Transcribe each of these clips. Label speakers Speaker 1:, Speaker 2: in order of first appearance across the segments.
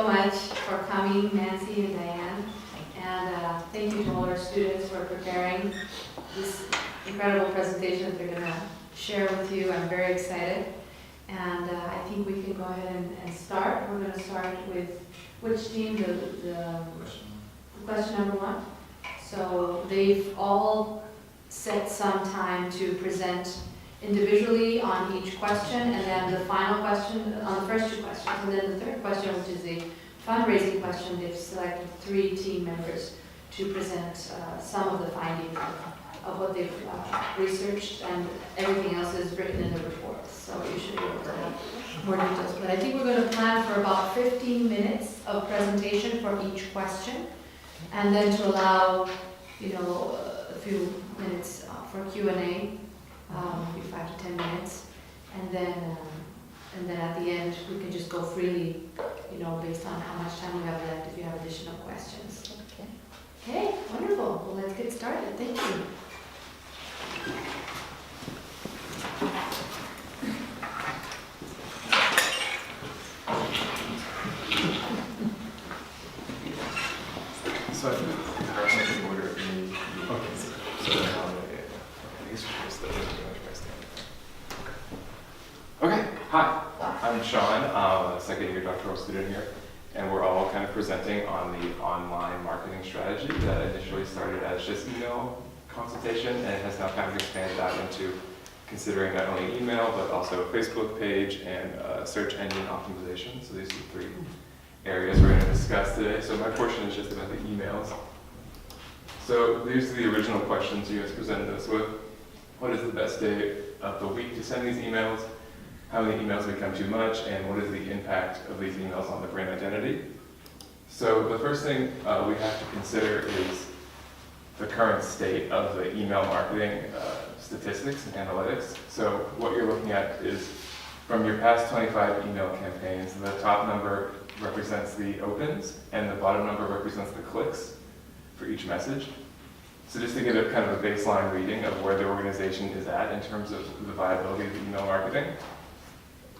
Speaker 1: so much for coming, Nancy and Diane. And thank you to all our students for preparing this incredible presentation that they're going to share with you. I'm very excited. And I think we can go ahead and start. We're going to start with which team? The question number one. So they've all set some time to present individually on each question, and then the final question on the first two questions, and then the third question, which is a fundraising question. They've selected 3 team members to present some of the findings of what they've researched, and everything else is written in the report. So you should be able to have more details. But I think we're going to plan for about 15 minutes of presentation for each question, and then to allow, a few minutes for Q&A. Maybe 5 to 10 minutes, and then at the end we can just go freely, based on how much time we have left. If you have additional questions. Okay, wonderful. Well, let's get started. Thank you.
Speaker 2: So I think the order of the okay. So okay, hi, I'm Sean, I'm a second year doctoral student here, and we're all kind of presenting on the online marketing strategy that initially started as just email consultation and has now kind of expanded out into considering not only email but also a Facebook page and search engine optimization. So these are the 3 areas we're going to discuss today. So my portion is just about the emails. So these are the original questions you guys presented us with. What is the best day of the week to send these emails? How many emails become too much? And what is the impact of these emails on the brand identity? So the first thing we have to consider is the current state of the email marketing statistics and analytics. So what you're looking at is from your past 25 email campaigns, the top number represents the opens and the bottom number represents the clicks for each message. So just to get a kind of a baseline reading of where the organization is at in terms of the viability of email marketing.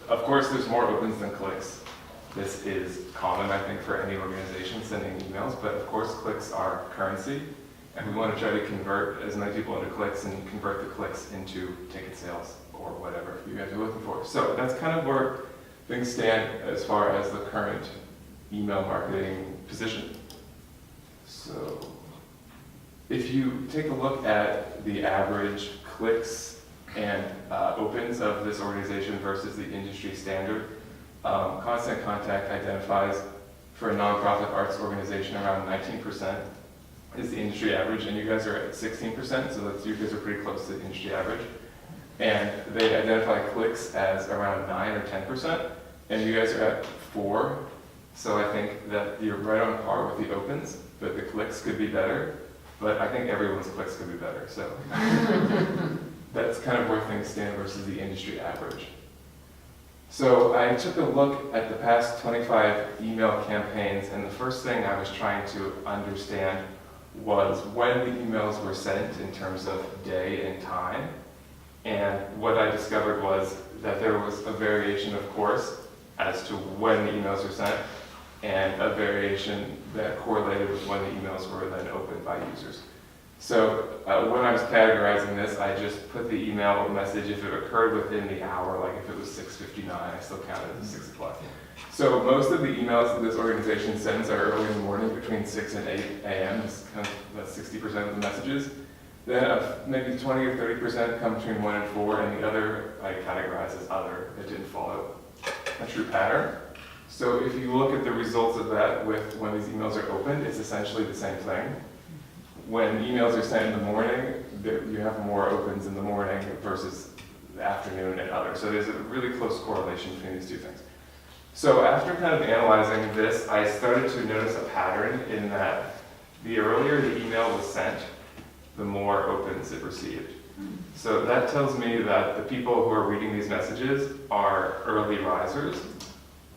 Speaker 2: Of course, there's more opens than clicks. This is common, I think, for any organization sending emails, but of course clicks are currency, and we want to try to convert as many people into clicks and convert the clicks into ticket sales or whatever you guys are looking for. So that's kind of where things stand as far as the current email marketing position. So if you take a look at the average clicks and opens of this organization versus the industry standard, Constant Contact identifies for a nonprofit arts organization around 19% is the industry average, and you guys are at 16%, so you guys are pretty close to the industry average. And they identify clicks as around 9 or 10%, and you guys are at 4, so I think that you're right on par with the opens, but the clicks could be better. But I think everyone's clicks could be better, so that's kind of where things stand versus the industry average. So I took a look at the past 25 email campaigns, and the first thing I was trying to understand was when the emails were sent in terms of day and time. And what I discovered was that there was a variation, of course, as to when the emails were sent, and a variation that correlated with when the emails were then opened by users. So when I was categorizing this, I just put the email message if it occurred within the hour, like if it was 6:59, I still counted it as 6 o'clock. So most of the emails that this organization sends are early in the morning between 6 and 8 a.m. That's 60% of the messages. Then maybe 20 or 30% come between 1 and 4, and the other I categorize as other. It didn't follow a true pattern. So if you look at the results of that with when these emails are opened, it's essentially the same thing. When emails are sent in the morning, you have more opens in the morning versus the afternoon and other. So there's a really close correlation between these two things. So after kind of analyzing this, I started to notice a pattern in that the earlier the email was sent, the more opens it received. So that tells me that the people who are reading these messages are early risers,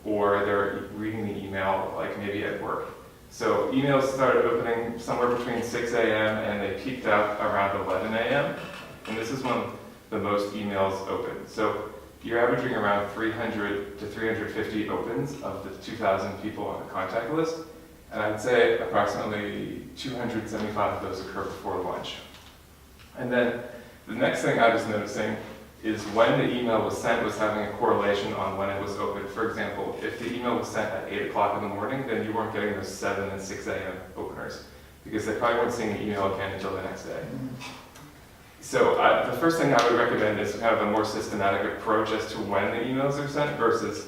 Speaker 2: or they're reading the email like maybe at work. So emails started opening somewhere between 6 a.m. and they peaked up around 11 a.m. And this is when the most emails open. So you're averaging around 300 to 350 opens of the 2,000 people on the contact list. And I'd say approximately 275 of those occur before lunch. And then the next thing I was noticing is when the email was sent was having a correlation on when it was opened. For example, if the email was sent at 8 o'clock in the morning, then you weren't getting those 7 and 6 a.m. openers, because they probably weren't seeing the email again until the next day. So the first thing I would recommend is kind of a more systematic approach as to when the emails are sent versus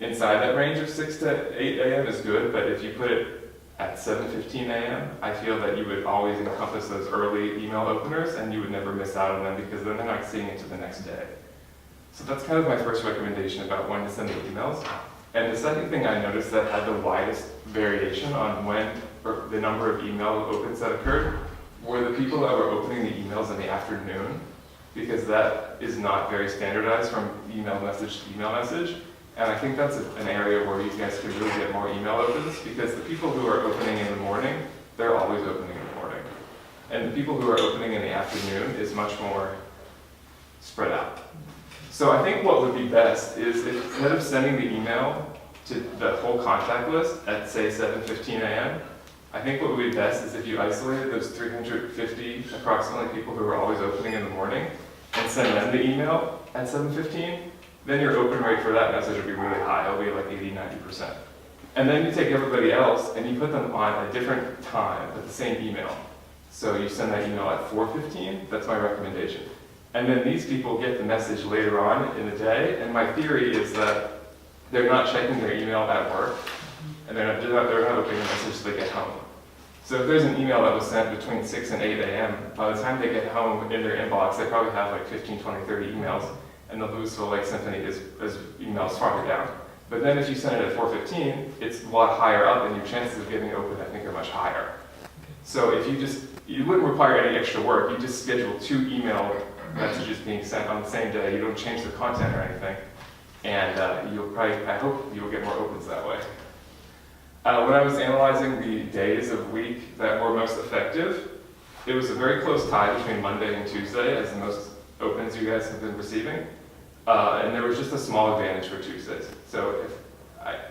Speaker 2: inside that range of 6 to 8 a.m. is good, but if you put it at 7:15 a.m., I feel that you would always encompass those early email openers and you would never miss out on them because then they're not seeing it to the next day. So that's kind of my first recommendation about when to send the emails. And the second thing I noticed that had the widest variation on when, or the number of email opens that occurred, were the people that were opening the emails in the afternoon, because that is not very standardized from email message to email message. And I think that's an area where you guys could really get more email opens, because the people who are opening in the morning, they're always opening in the morning. And the people who are opening in the afternoon is much more spread out. So I think what would be best is if, instead of sending the email to the whole contact list at say 7:15 a.m., I think what would be best is if you isolated those 350 approximately people who are always opening in the morning and send them the email at 7:15, then your open rate for that message will be really high. It'll be like 80–90%. And then you take everybody else and you put them on a different time at the same email. So you send that email at 4:15, that's my recommendation. And then these people get the message later on in the day, and my theory is that they're not checking their email at work, and they're not opening the message so they get home. So if there's an email that was sent between 6 and 8 a.m., by the time they get home in their inbox, they probably have like 15, 20, 30 emails, and the Lewisville Lake Symphony is emails farther down. But then if you send it at 4:15, it's a lot higher up, and your chances of getting open, I think, are much higher. So if you wouldn't require any extra work, you just schedule 2 email messages being sent on the same day. You don't change the content or anything, and I hope you'll get more opens that way. When I was analyzing the days of week that were most effective, it was a very close tie between Monday and Tuesday as the most opens you guys have been receiving. And there was just a small advantage for Tuesdays. So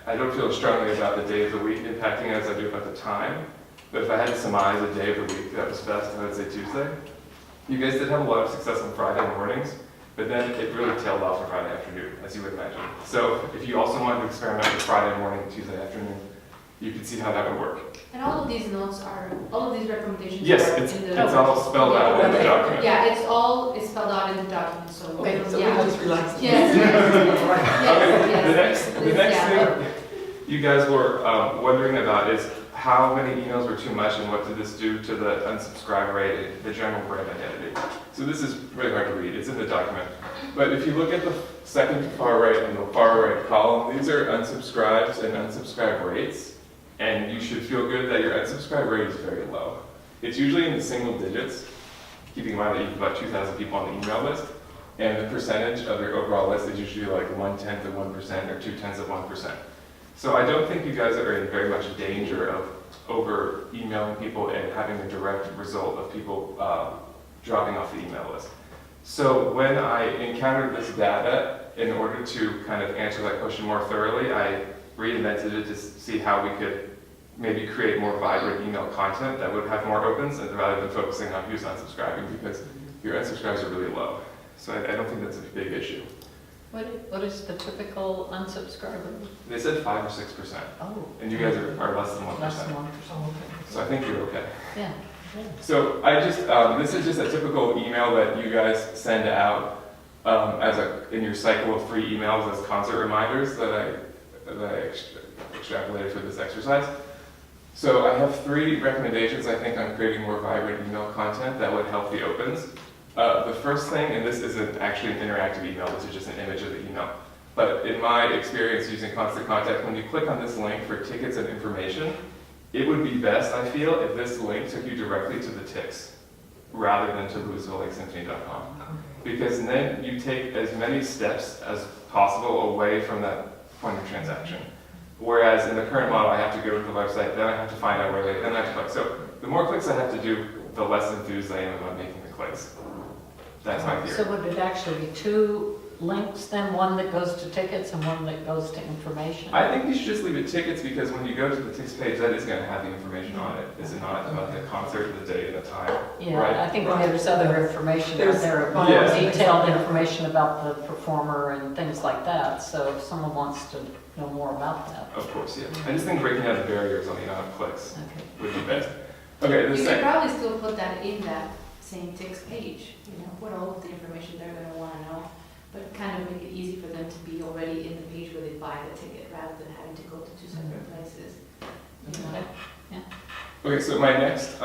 Speaker 2: I don't feel strongly about the day of the week impacting it as I do about the time, but if I had to surmise a day of the week that was best, I would say Tuesday. You guys did have a lot of success on Friday mornings, but then it really tailed off on Friday afternoon, as you would imagine. So if you also wanted to experiment with Friday morning and Tuesday afternoon, you could see how that would work.
Speaker 1: And all of these recommendations
Speaker 2: yes,
Speaker 1: are
Speaker 2: it's
Speaker 1: in the
Speaker 2: all spelled out in the document.
Speaker 1: Yeah, it's spelled out in the document, so.
Speaker 3: Okay, so
Speaker 1: yeah.
Speaker 3: we'll just relax.
Speaker 1: Yes, yes,
Speaker 2: The next thing you guys were wondering about is how many emails were too much and what did this do to the unsubscribe rate, the general brand identity. So this is really hard to read, it's in the document. But if you look at the second far right and the far right column, these are unsubscribed and unsubscribe rates. And you should feel good that your unsubscribe rate is very low. It's usually in the single digits, keeping in mind that you have about 2,000 people on the email list. And the percentage of your overall list is usually like 1/10 of 1% or 2/10 of 1%. So I don't think you guys are in very much danger of over emailing people and having a direct result of people dropping off the email list. So when I encountered this data, in order to kind of answer that question more thoroughly, I reinvented it to see how we could maybe create more vibrant email content that would have more opens, and rather than focusing on who's unsubscribing, because your unsubscribes are really low. So I don't think that's a big issue.
Speaker 4: What is the typical unsubscriber?
Speaker 2: They said 5 or 6%,
Speaker 4: Oh.
Speaker 2: and you guys are less than 1%.
Speaker 4: Less than 1%.
Speaker 2: So I think you're okay.
Speaker 4: Yeah.
Speaker 2: So this is just a typical email that you guys send out in your cycle of 3 emails as concert reminders that I extrapolated for this exercise. So I have 3 recommendations, I think, on creating more vibrant email content that would help the opens. The first thing, and this isn't actually an interactive email, this is just an image of the email, but in my experience using Constant Contact, when you click on this link for tickets and information, it would be best, I feel, if this link took you directly to the ticks rather than to LewisvilleLakeSymphony.com. Because then you take as many steps as possible away from that point of transaction. Whereas in the current model, I have to go to the website, then I have to find out where then I have to click. So the more clicks I have to do, the less enthused I am about making the clicks. That's my theory.
Speaker 4: So would it actually be 2 links then, one that goes to tickets and one that goes to information?
Speaker 2: I think you should just leave it tickets because when you go to the tickets page, that is going to have the information on it, is it not? About the concert, the date, and the time.
Speaker 4: Yeah,
Speaker 2: Right.
Speaker 4: I think there's other information out there, more
Speaker 2: Yeah.
Speaker 4: detailed information about the performer and things like that. So if someone wants to know more about that.
Speaker 2: Of course, yeah. I just think breaking down the barriers on the amount of clicks
Speaker 4: Okay.
Speaker 2: would be best. Okay, the
Speaker 1: You could
Speaker 2: second.
Speaker 1: probably still put that in that same text page, put all of the information they're gonna wanna know, but kind of make it easy for them to be already in the page where they buy the ticket, rather than having to go to two separate places.
Speaker 2: Okay, so my next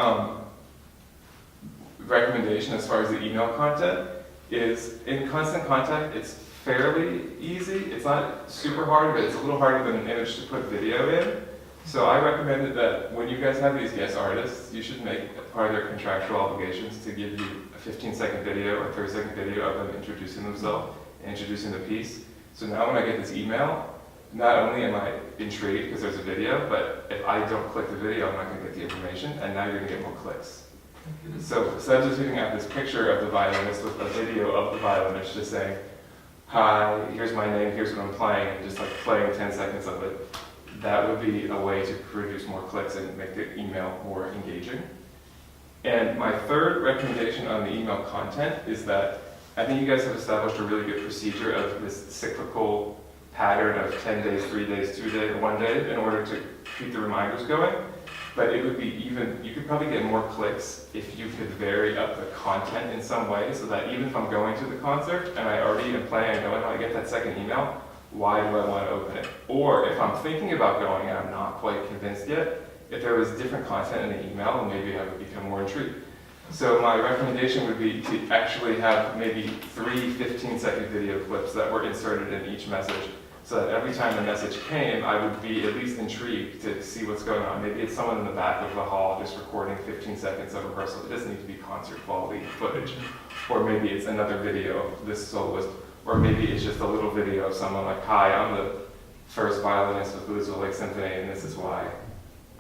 Speaker 2: recommendation as far as the email content is in Constant Contact, it's fairly easy. It's not super hard, but it's a little harder than an image to put video in. So I recommended that when you guys have these guest artists, you should make it part of their contractual obligations to give you a 15-second video or 30-second video of them introducing themselves and introducing the piece. So now when I get this email, not only am I intrigued because there's a video, but if I don't click the video, I'm not going to get the information, and now you're going to get more clicks. So instead of just putting out this picture of the violinist with a video of the violinist just saying, hi, here's my name, here's what I'm playing, and just like playing 10 seconds of it, that would be a way to produce more clicks and make the email more engaging. And my third recommendation on the email content is that I think you guys have established a really good procedure of this cyclical pattern of 10 days, 3 days, 2 days, 1 day in order to keep the reminders going. But it would be you could probably get more clicks if you could vary up the content in some way so that even if I'm going to the concert and I already am planning, I know when I get that second email, why do I want to open it? Or if I'm thinking about going and I'm not quite convinced yet, if there was different content in the email, maybe I would become more intrigued. So my recommendation would be to actually have maybe 3 15-second video clips that were inserted in each message so that every time the message came, I would be at least intrigued to see what's going on. Maybe it's someone in the back of the hall just recording 15 seconds of rehearsal. It doesn't need to be concert quality footage. Or maybe it's another video of this soloist. Or maybe it's just a little video of someone like, hi, I'm the first violinist with Lewisville Symphony, and this is why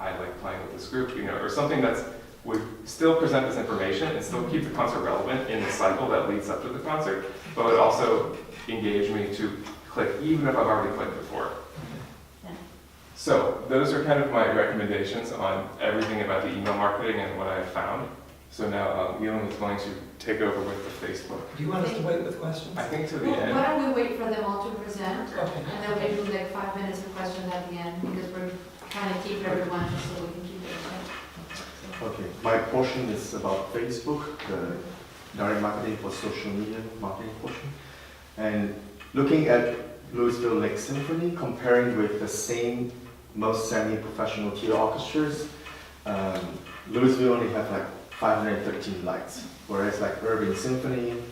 Speaker 2: I like playing with this group, or something that would still present this information and still keep the concert relevant in the cycle that leads up to the concert, but would also engage me to click even if I've already clicked before. So those are kind of my recommendations on everything about the email marketing and what I have found. So now Elim is going to take over with the Facebook.
Speaker 3: Do you want us to wait with questions?
Speaker 2: I think to the
Speaker 1: Well,
Speaker 2: end.
Speaker 1: why don't we wait for them all to present,
Speaker 3: Okay.
Speaker 1: and then we do like 5 minutes of questions at the end, because we're trying to keep everyone so we can keep it tight.
Speaker 5: Okay, my portion is about Facebook, the direct marketing for social media marketing portion. And looking at Lewisville Lake Symphony, comparing with the same most semi-professional theater orchestras, Lewisville only have like 513 lights, whereas like Urban Symphony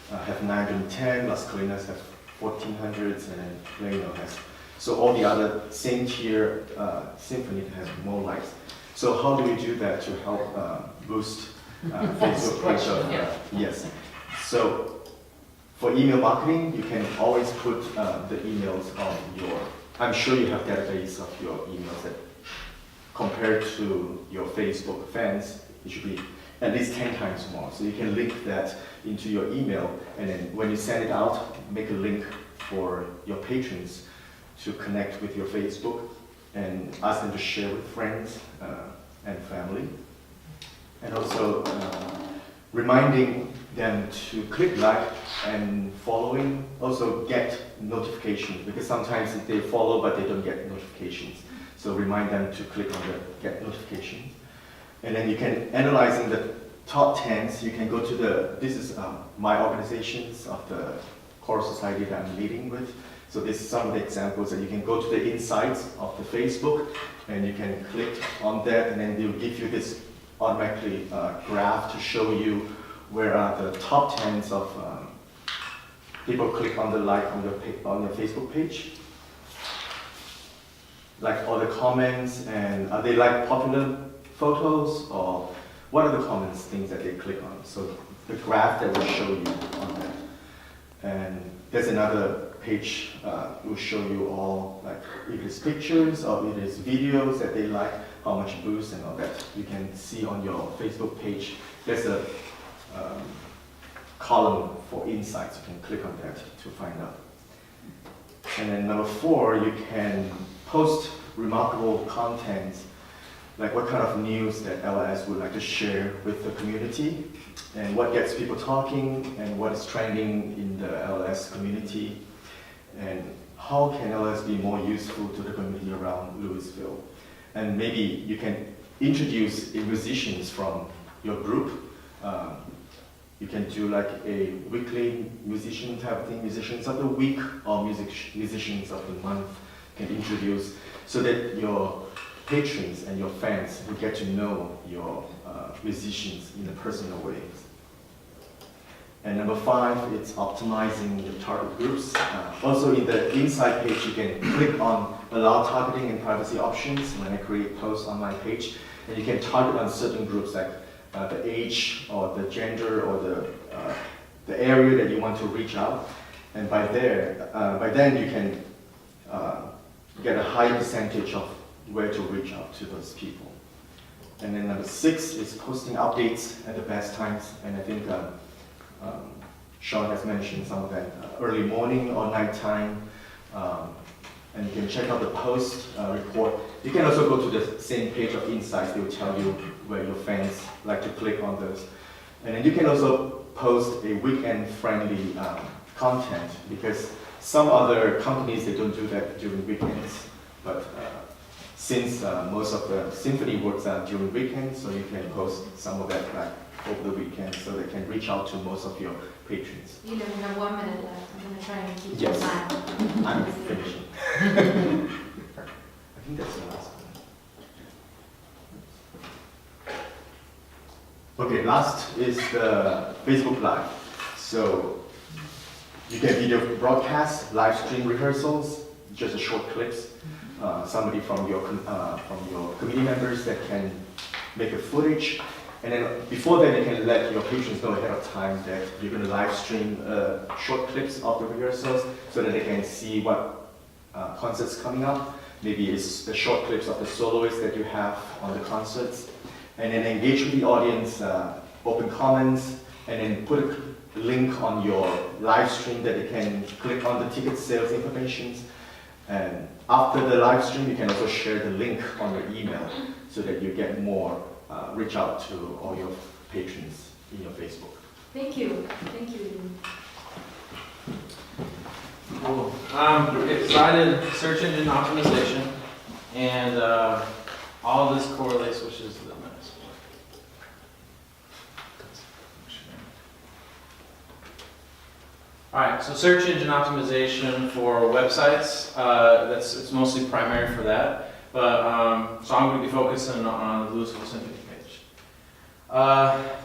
Speaker 5: have 910, Las Colinas have 1400s, and then Plano has. So all the other same tier symphony has more lights. So how do we do that to help boost Facebook page of, yes. So for email marketing, you can always put the emails on your, I'm sure you have database of your emails that compared to your Facebook fans, it should be at least 10 times more. So you can link that into your email, and then when you send it out, make a link for your patrons to connect with your Facebook and ask them to share with friends and family. And also reminding them to click like and following, also get notifications, because sometimes they follow but they don't get notifications. So remind them to click on the get notifications. And then you can, analyzing the top 10s, you can go to this is my organizations of the choral society that I'm leading with. So this is some of the examples, and you can go to the insights of the Facebook, and you can click on that, and then they'll give you this automatically graph to show you where are the top 10s of people click on the like on your Facebook page. Like all the comments, and are they like popular photos, or what are the comments, things that they click on? So the graph that will show you on that. And there's another page will show you all, like if it's pictures or if it's videos that they like, how much boost and all that. You can see on your Facebook page. There's a column for insights. You can click on that to find out. And then number 4, you can post remarkable content, like what kind of news that LLS would like to share with the community, and what gets people talking, and what is trending in the LLS community, and how can LLS be more useful to the community around Lewisville. And maybe you can introduce musicians from your group. You can do like a weekly musician type of thing, musicians of the week or musicians of the month can introduce, so that your patrons and your fans will get to know your musicians in a personal way. And number 5, it's optimizing your target groups. Also in the inside page, you can click on allow targeting and privacy options when I create posts on my page. And you can target on certain groups like the age or the gender or the area that you want to reach out. And by then you can get a higher percentage of where to reach out to those people. And then number 6 is posting updates at the best times. And I think Sean has mentioned some of that, early morning or nighttime. And you can check out the post report. You can also go to the same page of insights. They will tell you where your fans like to click on those. And then you can also post a weekend-friendly content, because some other companies, they don't do that during weekends. But since most of the Symphony works during weekends, so you can post some of that like over the weekend, so they can reach out to most of your patrons.
Speaker 1: You know, we have 1 minute left. I'm going to try and keep
Speaker 5: Yes.
Speaker 1: time.
Speaker 5: I'm finishing. I think that's the last one. Okay, last is the Facebook Live. So you can video broadcast, live stream rehearsals, just a short clips. Somebody from your committee members that can make a footage. And then before that, you can let your patrons know ahead of time that you're going to live stream short clips of the rehearsals, so that they can see what concerts coming up. Maybe it's the short clips of the soloists that you have on the concerts. And then engage with the audience, open comments, and then put a link on your live stream that they can click on the ticket sales information. And after the live stream, you can also share the link on your email, so that you get more reach out to all your patrons in your Facebook.
Speaker 1: Thank you. Thank you.
Speaker 3: Cool. Okay, so I did search engine optimization, and all of this correlates, which is the next one. All right, so search engine optimization for websites. It's mostly primary for that, but so I'm going to be focusing on the Lewisville Symphony page.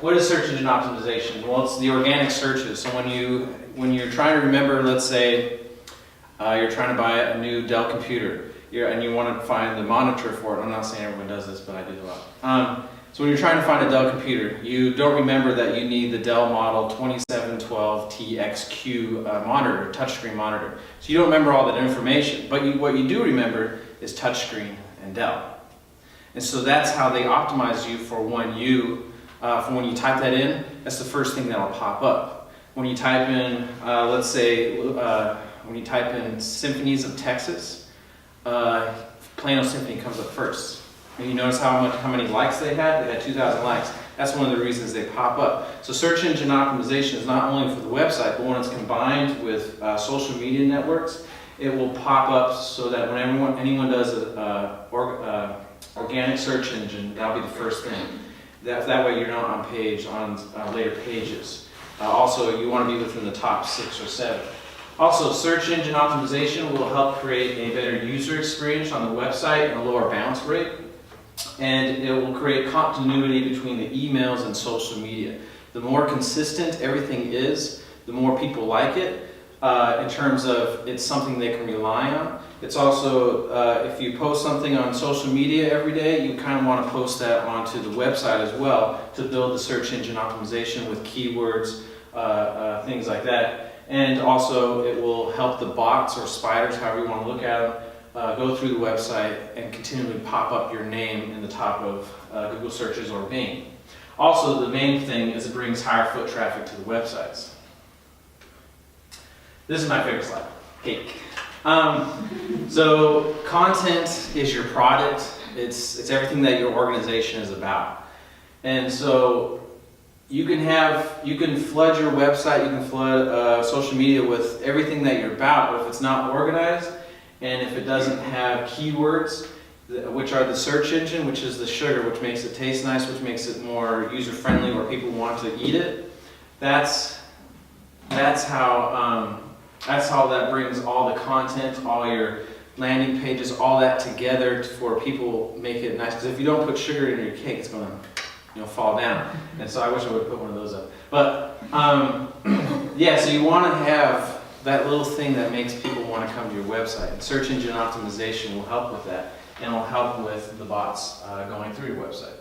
Speaker 3: What is search engine optimization? Well, it's the organic searches. So when you're trying to remember, let's say you're trying to buy a new Dell computer, and you want to find the monitor for it. I'm not saying everyone does this, but I do a lot. So when you're trying to find a Dell computer, you don't remember that you need the Dell model 2712 TXQ monitor, touchscreen monitor. So you don't remember all that information, but what you do remember is touchscreen and Dell. And so that's how they optimize you for when you type that in. That's the first thing that'll pop up. When you type in, let's say, when you type in Symphonies of Texas, Plano Symphony comes up first. And you notice how many likes they had? They had 2,000 likes. That's one of the reasons they pop up. So search engine optimization is not only for the website, but when it's combined with social media networks, it will pop up so that when anyone does organic search engine, that'll be the first thing. That way you're not on later pages. Also, you want to be within the top 6 or 7. Also, search engine optimization will help create a better user experience on the website and a lower bounce rate. And it will create continuity between the emails and social media. The more consistent everything is, the more people like it, in terms of it's something they can rely on. It's also, if you post something on social media every day, you kind of want to post that onto the website as well to build the search engine optimization with keywords, things like that. And also, it will help the bots or spiders, however you want to look at them, go through the website and continually pop up your name in the top of Google searches or Bing. Also, the main thing is it brings higher foot traffic to the websites. This is my favorite slide, cake. So content is your product. It's everything that your organization is about. And so you can flood your website, you can flood social media with everything that you're about, but if it's not organized and if it doesn't have keywords, which are the search engine, which is the sugar, which makes it taste nice, which makes it more user-friendly where people want to eat it, that's how that brings all the content, all your landing pages, all that together for people, make it nice. Because if you don't put sugar in your cake, it's going to fall down. And so I wish I would have put one of those up. But yeah, so you want to have that little thing that makes people want to come to your website. And search engine optimization will help with that, and will help with the bots going through your website.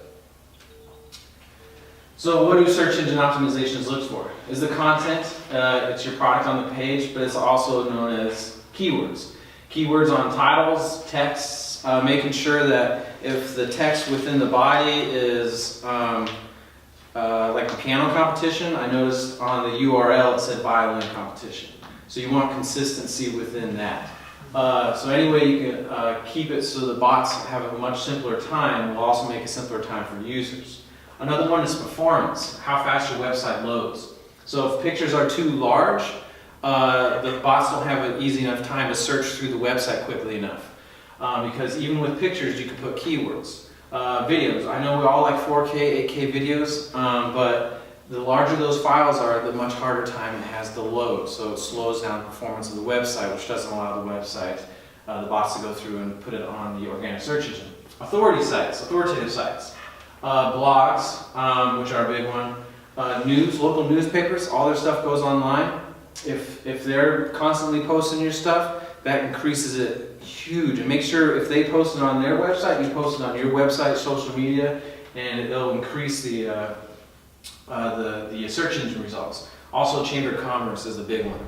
Speaker 3: So what do search engine optimizations look for? Is the content, it's your product on the page, but it's also known as keywords. Keywords on titles, texts, making sure that if the text within the body is like a piano competition, I noticed on the URL it said violin competition. So you want consistency within that. So any way you can keep it so the bots have a much simpler time will also make a simpler time for users. Another one is performance, how fast your website loads. So if pictures are too large, the bots don't have an easy enough time to search through the website quickly enough. Because even with pictures, you can put keywords. Videos, I know we all like 4K, 8K videos, but the larger those files are, the much harder time it has to load. So it slows down the performance of the website, which doesn't allow the website, the bots to go through and put it on the organic search engine. Authoritative sites. Blogs, which are a big one. Local newspapers, all their stuff goes online. If they're constantly posting your stuff, that increases it huge. And make sure if they post it on their website, you post it on your website, social media, and it'll increase the search engine results. Also, Chamber of Commerce is a big one.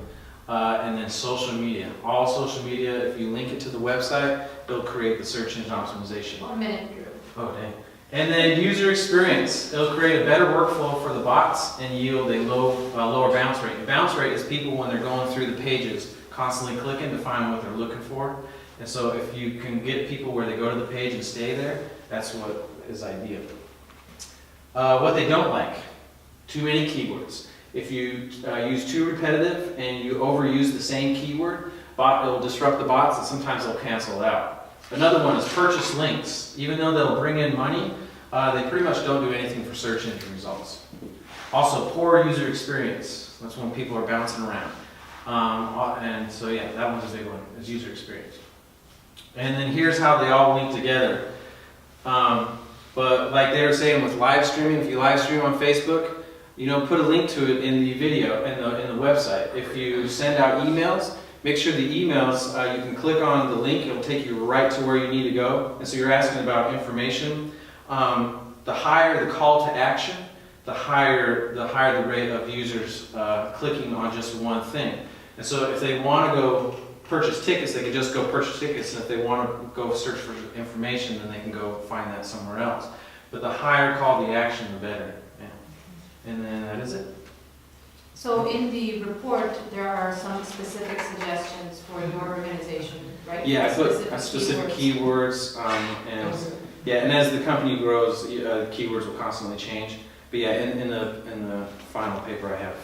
Speaker 3: And then social media. All social media, if you link it to the website, it'll create the search engine optimization.
Speaker 1: 1 minute, Drew.
Speaker 3: Oh, dang. And then user experience. It'll create a better workflow for the bots and yield a lower bounce rate. And bounce rate is people when they're going through the pages, constantly clicking to find what they're looking for. And so if you can get people where they go to the page and stay there, that's what is ideal. What they don't like, too many keywords. If you use too repetitive and you overuse the same keyword, it'll disrupt the bots and sometimes they'll cancel it out. Another one is purchase links. Even though they'll bring in money, they pretty much don't do anything for search engine results. Also, poor user experience. That's when people are bouncing around. And so yeah, that one's a big one, is user experience. And then here's how they all link together. But like they were saying with live streaming, if you live stream on Facebook, put a link to it in the video, in the website. If you send out emails, make sure the emails, you can click on the link, it'll take you right to where you need to go. And so you're asking about information. The higher the call to action, the higher the rate of users clicking on just one thing. And so if they want to go purchase tickets, they can just go purchase tickets. And if they want to go search for information, then they can go find that somewhere else. But the higher call to action, the better. Yeah. And then that is it.
Speaker 1: So in the report, there are some specific suggestions for your organization, right?
Speaker 3: Yeah, I put specific keywords, and as the company grows, keywords will constantly change. But yeah, in the final paper, I have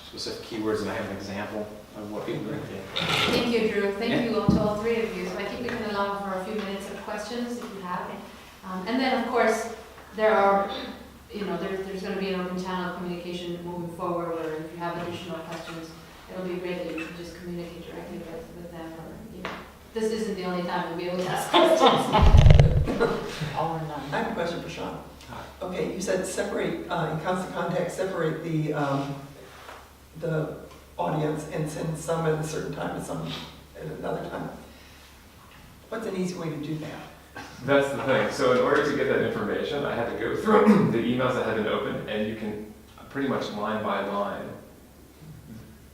Speaker 3: specific keywords and I have an example of what people are going to do.
Speaker 1: Thank you, Drew. Thank you to all three of you. So I think we can allow for a few minutes of questions if you have. And then, of course, there are. There's going to be an open channel of communication moving forward, where if you have additional questions, it'll be great that you can just communicate directly with them. Or, this isn't the only time we'll be able to ask questions.
Speaker 4: All or none.
Speaker 6: I have a question for Sean. Okay, you said separate, in constant contact, separate the audience and send some at a certain time and some at another time. What's an easy way to do that?
Speaker 2: That's the thing. So in order to get that information, I had to go through the emails that had been opened, and you can pretty much line by line,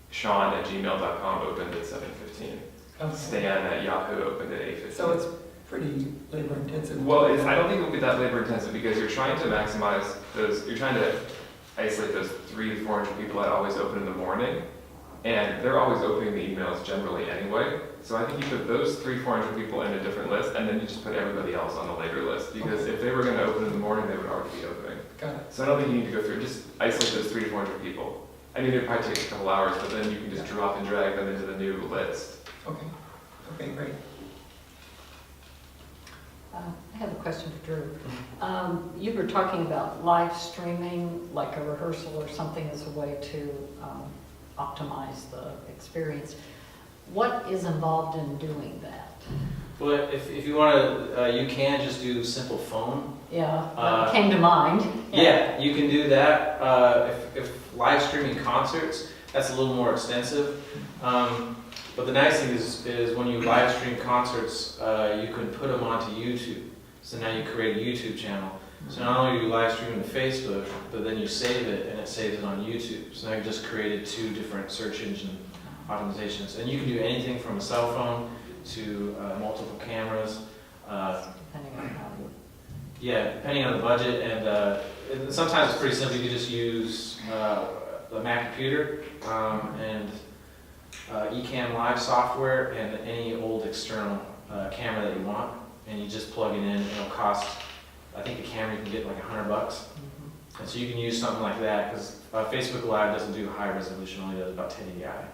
Speaker 2: Sean@gmail.com opened at 7:15. Stan at Yahoo opened at 8:15.
Speaker 6: So it's pretty labor intensive.
Speaker 2: Well, I don't think it'll be that labor intensive because you're trying to maximize those, you're trying to isolate those 300 to 400 people that always open in the morning. And they're always opening the emails generally anyway. So I think you put those 300 to 400 people in a different list and then you just put everybody else on a later list. Because if they were going to open in the morning, they would already be opening.
Speaker 6: Got it.
Speaker 2: So I don't think you need to go through, just isolate those 300 to 400 people. I mean, it probably takes a couple hours, but then you can just drop and drag them into the new list.
Speaker 6: Okay. Okay, great.
Speaker 4: I have a question for Drew. You were talking about live streaming, like a rehearsal or something as a way to optimize the experience. What is involved in doing that?
Speaker 3: Well, if you want to, you can just do simple phone.
Speaker 4: Yeah, that came to mind.
Speaker 3: Yeah, you can do that. If live streaming concerts, that's a little more extensive. But the nice thing is when you live stream concerts, you can put them onto YouTube. So now you create a YouTube channel. So not only do you live stream to Facebook, but then you save it and it saves it on YouTube. So now you've just created 2 different search engine optimizations. And you can do anything from a cell phone to multiple cameras.
Speaker 4: Depending on how you...
Speaker 3: Yeah, depending on the budget. And sometimes it's pretty simple. You can just use the Mac computer and Ecamm Live software and any old external camera that you want. And you just plug it in. It'll cost, I think the camera you can get like $100. And so you can use something like that because Facebook Live doesn't do high resolution, only does about 1080i.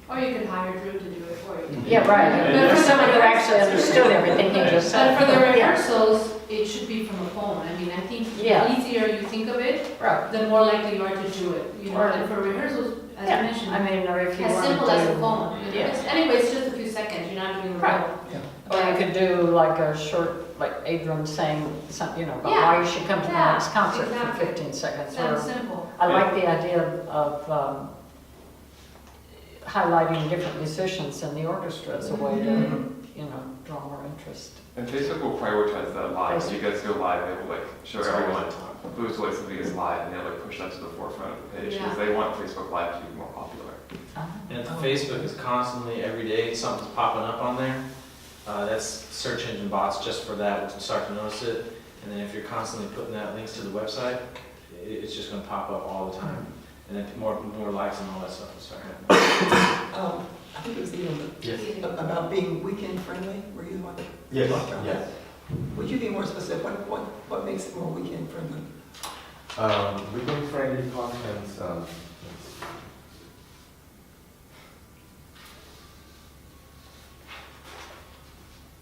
Speaker 1: Or you could hire Drew to do it for you.
Speaker 4: Yeah, right.
Speaker 1: But
Speaker 4: There's
Speaker 1: for
Speaker 4: someone
Speaker 1: the
Speaker 4: who actually understood everything he just said.
Speaker 1: But for the rehearsals, it should be from a phone. I mean, I think
Speaker 4: Yeah.
Speaker 1: the easier you think of it,
Speaker 4: Right.
Speaker 1: the more likely you are to do it. You know,
Speaker 4: Right.
Speaker 1: and for rehearsals, as
Speaker 4: Yeah,
Speaker 1: I mentioned,
Speaker 4: I mean, or if you
Speaker 1: as
Speaker 4: wanted
Speaker 1: simple as a
Speaker 4: to...
Speaker 1: phone. You know,
Speaker 4: Yeah.
Speaker 1: anyway, it's just a few seconds. You're not doing a
Speaker 4: Right.
Speaker 1: real.
Speaker 4: Or you could do like a short, like Abram saying something, you know, about
Speaker 1: Yeah.
Speaker 4: why you should come to the
Speaker 1: Yeah,
Speaker 4: next concert
Speaker 1: exactly.
Speaker 4: for 15 seconds.
Speaker 1: Sounds
Speaker 4: Or
Speaker 1: simple.
Speaker 4: I like the idea of highlighting different musicians in the orchestra as a way to, you know, draw more interest.
Speaker 2: And Facebook will prioritize that live. So you guys go live, they will like show everyone who's listening is live and they'll like push that to the forefront of the page
Speaker 1: Yeah.
Speaker 2: because they want Facebook Live to be more popular.
Speaker 3: And Facebook is constantly, every day, something's popping up on there. That's search engine bots just for that, will start to notice it. And then if you're constantly putting that links to the website, it's just gonna pop up all the time. And then more likes and all that stuff will start happening.
Speaker 6: I think it was Elim
Speaker 5: Yes.
Speaker 6: about being weekend friendly. Were you the one that
Speaker 5: Yes.
Speaker 6: talked about
Speaker 5: Yes.
Speaker 6: that? Would you be more specific? What makes it more weekend friendly?
Speaker 5: Weekend friendly contents.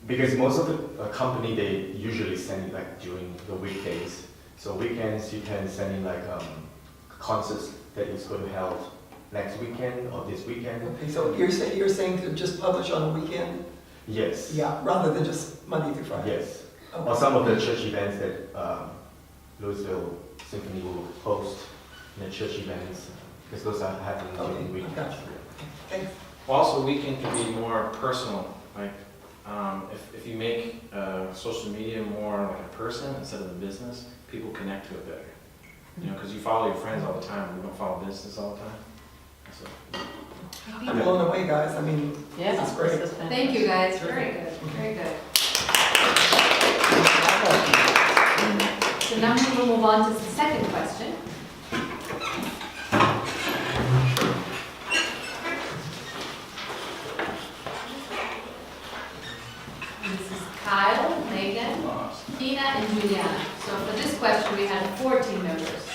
Speaker 5: Because most of the company, they usually send it like during the weekdays. So weekends, you can send in like concerts that is going to be held next weekend or this weekend.
Speaker 6: Okay, so you're saying to just publish on a weekend?
Speaker 5: Yes.
Speaker 6: Yeah, rather than just Monday through Friday?
Speaker 5: Yes.
Speaker 6: Okay.
Speaker 5: Or some of the church events that Lewisville Symphony will host in the church events, because those are happening during
Speaker 6: Okay,
Speaker 5: weekends.
Speaker 6: gotcha. Thanks.
Speaker 3: Also, weekend can be more personal, like if you make social media more like a person instead of a business, people connect to it better. You know, because you follow your friends all the time, we don't follow business all the time. So,
Speaker 6: I'm blown away, guys. I mean,
Speaker 4: Yeah,
Speaker 6: this is great.
Speaker 1: Thank you, guys. Very good. Very good. So now we will move on to the second question. And this is Kyle, Megan, Hina, and Julianna. So for this question, we had 4 team members.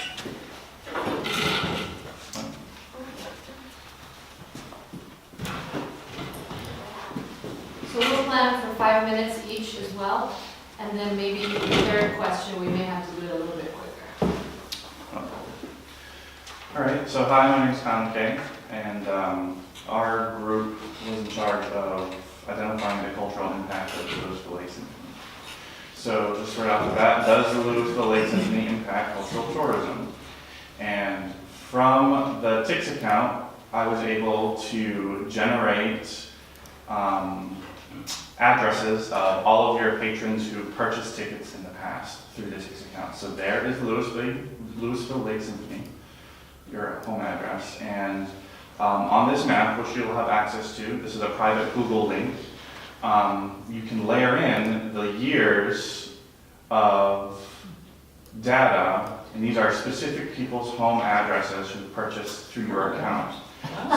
Speaker 1: So we'll plan for 5 minutes each as well, and then maybe the third question, we may have to do it a little bit quicker.
Speaker 7: All right, so hi, my name is McKay, and our group was in charge of identifying the cultural impact of the Lewisville Lake Symphony. So just right off the bat, does the Lewisville Lake Symphony impact cultural tourism? And from the TICS account, I was able to generate addresses of all of your patrons who purchased tickets in the past through this account. So there is Lewisville Lake Symphony, your home address, and On this map, which you'll have access to, this is a private Google link, you can layer in the years of data, and these are specific people's home addresses who purchased through your account.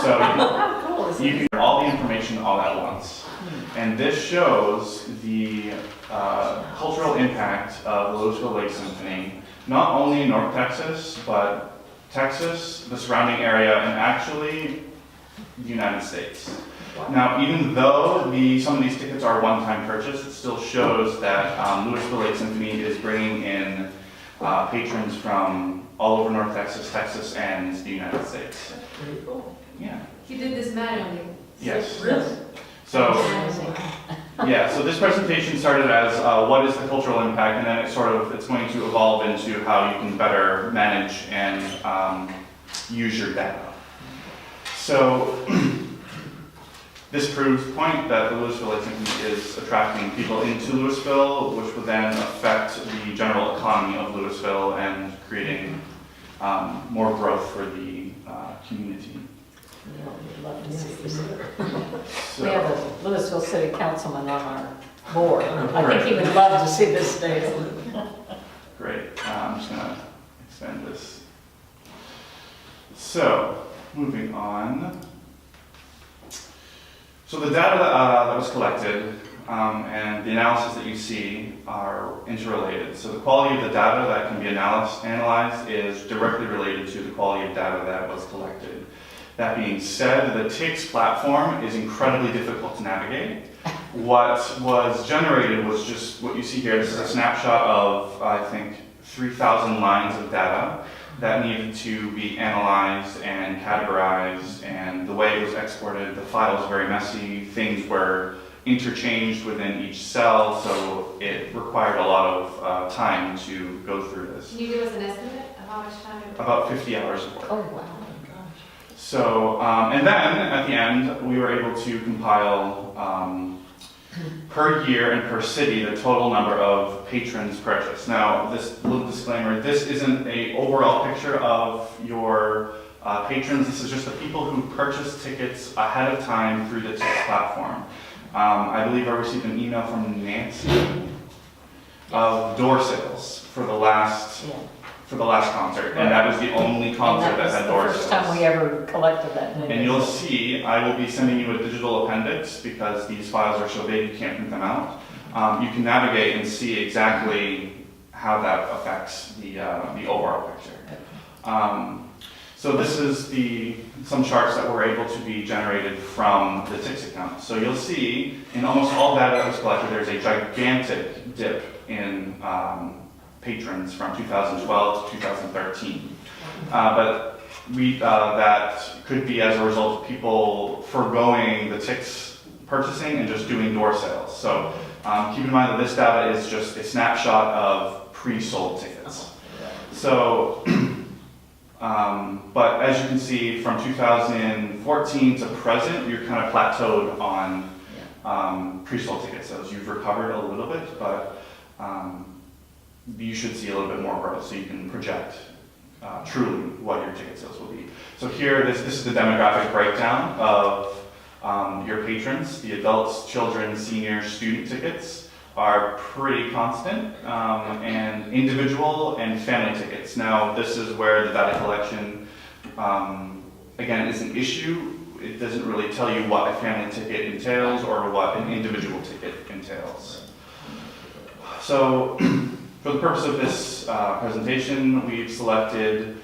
Speaker 7: So
Speaker 4: How cool is
Speaker 7: you
Speaker 4: it?
Speaker 7: can get all the information all at once. And this shows the cultural impact of the Lewisville Lake Symphony, not only in North Texas, but Texas, the surrounding area, and actually the United States. Now, even though some of these tickets are one-time purchase, it still shows that Lewisville Lake Symphony is bringing in patrons from all over North Texas, Texas, and the United States.
Speaker 6: Pretty cool.
Speaker 7: Yeah.
Speaker 1: You did this manually.
Speaker 7: Yes.
Speaker 6: Really?
Speaker 7: So,
Speaker 4: Amazing.
Speaker 7: yeah. So this presentation started as what is the cultural impact, and then it's going to evolve into how you can better manage and use your data. So. This proves the point that the Lewisville Lake Symphony is attracting people into Lewisville, which would then affect the general economy of Lewisville and creating more growth for the community.
Speaker 4: Yeah, we'd love to see this.
Speaker 7: So,
Speaker 4: We have a Lewisville City Councilman on our board. I think he would love to see this day.
Speaker 7: great. I'm just going to expand this. So, moving on. So the data that was collected and the analysis that you see are interrelated. So the quality of the data that can be analyzed is directly related to the quality of data that was collected. That being said, the TICS platform is incredibly difficult to navigate. What was generated was just what you see here. This is a snapshot of, I think, 3,000 lines of data that needed to be analyzed and categorized, and the way it was exported, the file was very messy. Things were interchanged within each cell, so it required a lot of time to go through this.
Speaker 1: Can you give us an estimate of how much time it
Speaker 7: About 50 hours of work.
Speaker 4: Oh, wow.
Speaker 7: So, and then at the end, we were able to compile per year and per city the total number of patrons purchased. Now, this little disclaimer, this isn't an overall picture of your patrons. This is just the people who purchased tickets ahead of time through the TICS platform. I believe I received an email from Nancy of door sales for the last concert, and that was the only concert that had door
Speaker 4: And that was the first
Speaker 7: sales.
Speaker 4: time we ever collected that data.
Speaker 7: And you'll see, I will be sending you a digital appendix because these files are so big you can't print them out. You can navigate and see exactly how that affects the overall picture. So this is some charts that were able to be generated from the TICS account. So you'll see in almost all data that was collected, there's a gigantic dip in patrons from 2012 to 2013. But that could be as a result of people foregoing the TICS purchasing and just doing door sales. So keep in mind that this data is just a snapshot of pre-sold tickets. So, but as you can see, from 2014 to present, you're kind of plateaued on pre-sold ticket sales. You've recovered a little bit, but you should see a little bit more growth, so you can project truly what your ticket sales will be. So here, this is the demographic breakdown of your patrons. The adults, children, seniors, student tickets are pretty constant, and individual and family tickets. Now, this is where the data collection, again, is an issue. It doesn't really tell you what a family ticket entails or what an individual ticket entails. So, for the purpose of this presentation, we've selected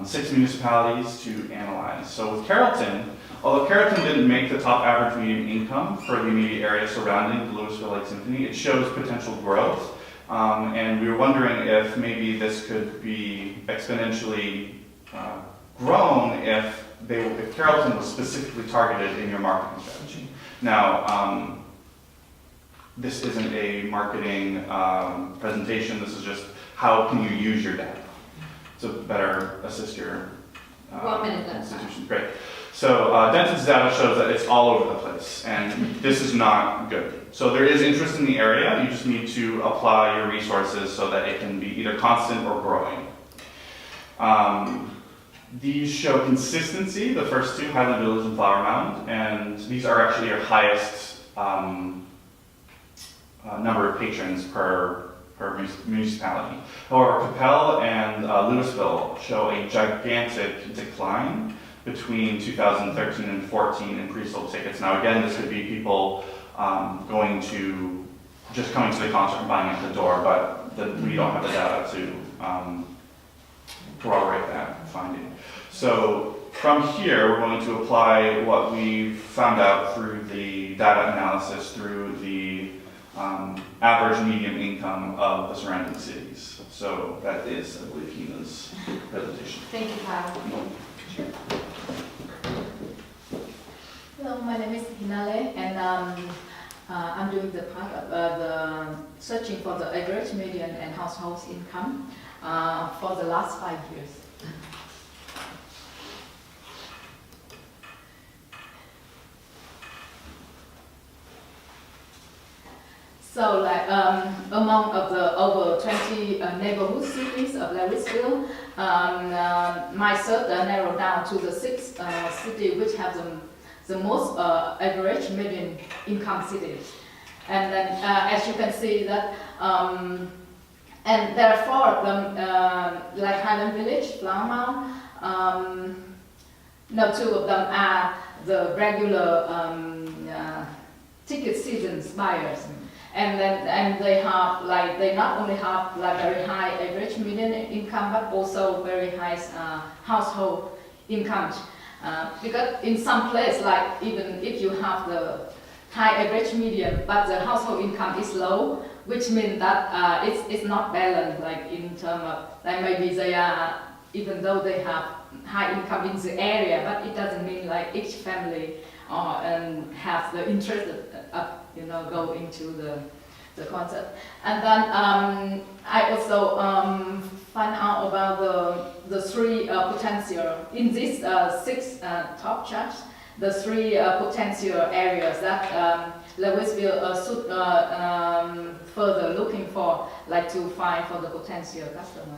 Speaker 7: 6 municipalities to analyze. So with Carrollton, although Carrollton didn't make the top average median income for the immediate area surrounding the Lewisville Lake Symphony, it shows potential growth. And we were wondering if maybe this could be exponentially grown if Carrollton was specifically targeted in your marketing strategy. Now, this isn't a marketing presentation. This is just how can you use your data to better assist your
Speaker 1: 1 minute left.
Speaker 7: institution. Great. So Denton's data shows that it's all over the place, and this is not good. So there is interest in the area. You just need to apply your resources so that it can be either constant or growing. These show consistency, the first two, Highland Village and Flower Mound, and these are actually your highest number of patrons per municipality. However, Capel and Lewisville show a gigantic decline between 2013 and 14 in pre-sold tickets. Now again, this could be people coming to the concert and buying at the door, but we don't have the data to corroborate that finding. So from here, we're going to apply what we've found out through the data analysis through the average median income of the surrounding cities. So that is, I believe, Hina's presentation.
Speaker 1: Thank you, Kyle.
Speaker 8: Hello, my name is Hina, and I'm doing the part of the searching for the average median and household income for the last 5 years. So, like among of the over 20 neighborhood cities of Lewisville, my search narrowed down to the 6 cities which have the most average median income cities. And then, as you can see that, and there are 4 of them, like Highland Village, Flower Mound. No, 2 of them are the regular ticket seasons buyers. And they have they not only have very high average median income, but also very high household incomes. Because in some places, like even if you have the high average median, but the household income is low, which means that it's not balanced. Like in terms of like maybe they are, even though they have high income in the area, but it doesn't mean like each family has the interest of go into the concert. And then I also find out about the 3 potential in these 6 top charts. The 3 potential areas that Lewisville should further looking for, like to find for the potential customer.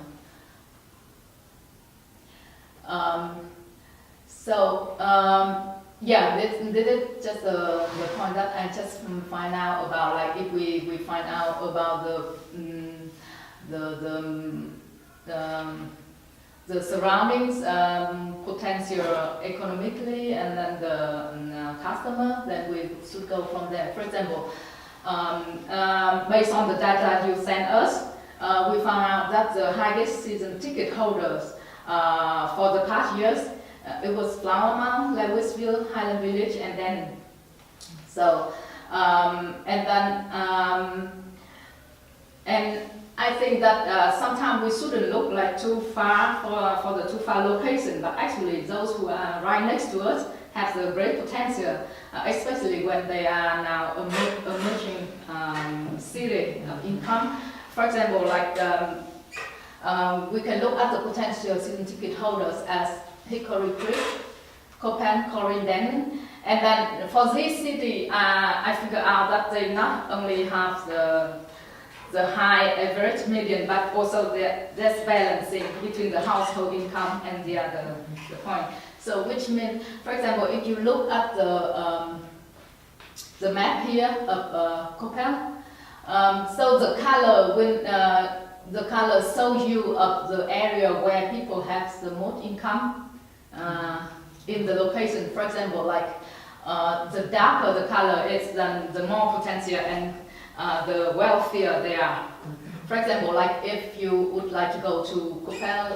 Speaker 8: Yeah, this is just the point that I just find out about, like if we find out about the surroundings, potential economically, and then the customer, then we should go from there. For example, based on the data you sent us, we found out that the highest season ticket holders for the past years, it was Flower Mound, Lewisville, Highland Village, and then and I think that sometimes we shouldn't look like too far for the too far location, but actually those who are right next to us have the great potential, especially when they are now emerging city of income. For example, like we can look at the potential season ticket holders as Hickory Creek, Copan, Corridon, and then for this city, I figure out that they not only have the high average median, but also there's balancing between the household income and the other point. So, which means, for example, if you look at the map here of Copan, so the color when the color shows you of the area where people have the most income. In the location, for example, like the darker the color is, then the more potential and the wealthier they are. For example, like if you would like to go to Copan,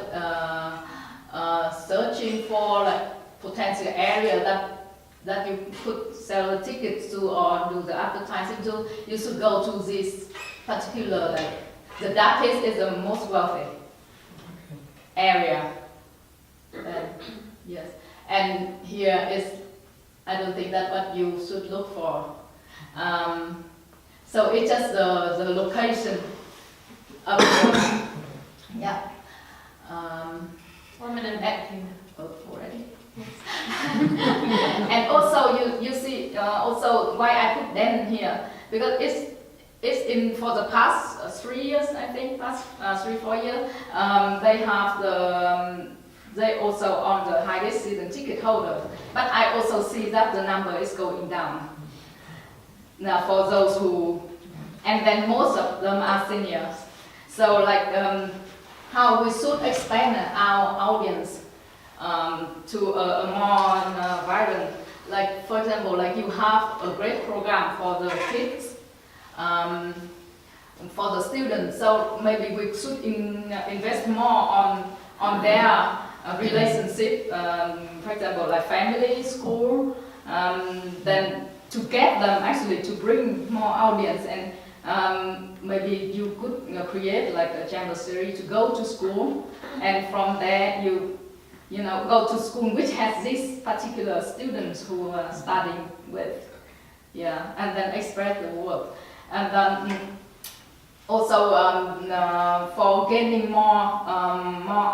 Speaker 8: searching for like potential area that you could sell the tickets to or do the advertising to, you should go to this particular, like the darkest is the most wealthy area. Yes, and here is, I don't think that's what you should look for. So it's just the location of the, yeah.
Speaker 1: 1 minute
Speaker 8: already. And also you see also why I put them here, because it's in for the past 3 years, I think, past 3-4 years, they have they also on the highest season ticket holder. But I also see that the number is going down. Now for those who, and then most of them are seniors. So like how we should expand our audience to a more vibrant, like for example, like you have a great program for the kids, for the students. So maybe we should invest more on their relationship, for example, like family, school, then to get them actually to bring more audience. And maybe you could create like a channel series to go to school, and from there you go to school which has these particular students who are studying with, and then express the work. And then also for gaining more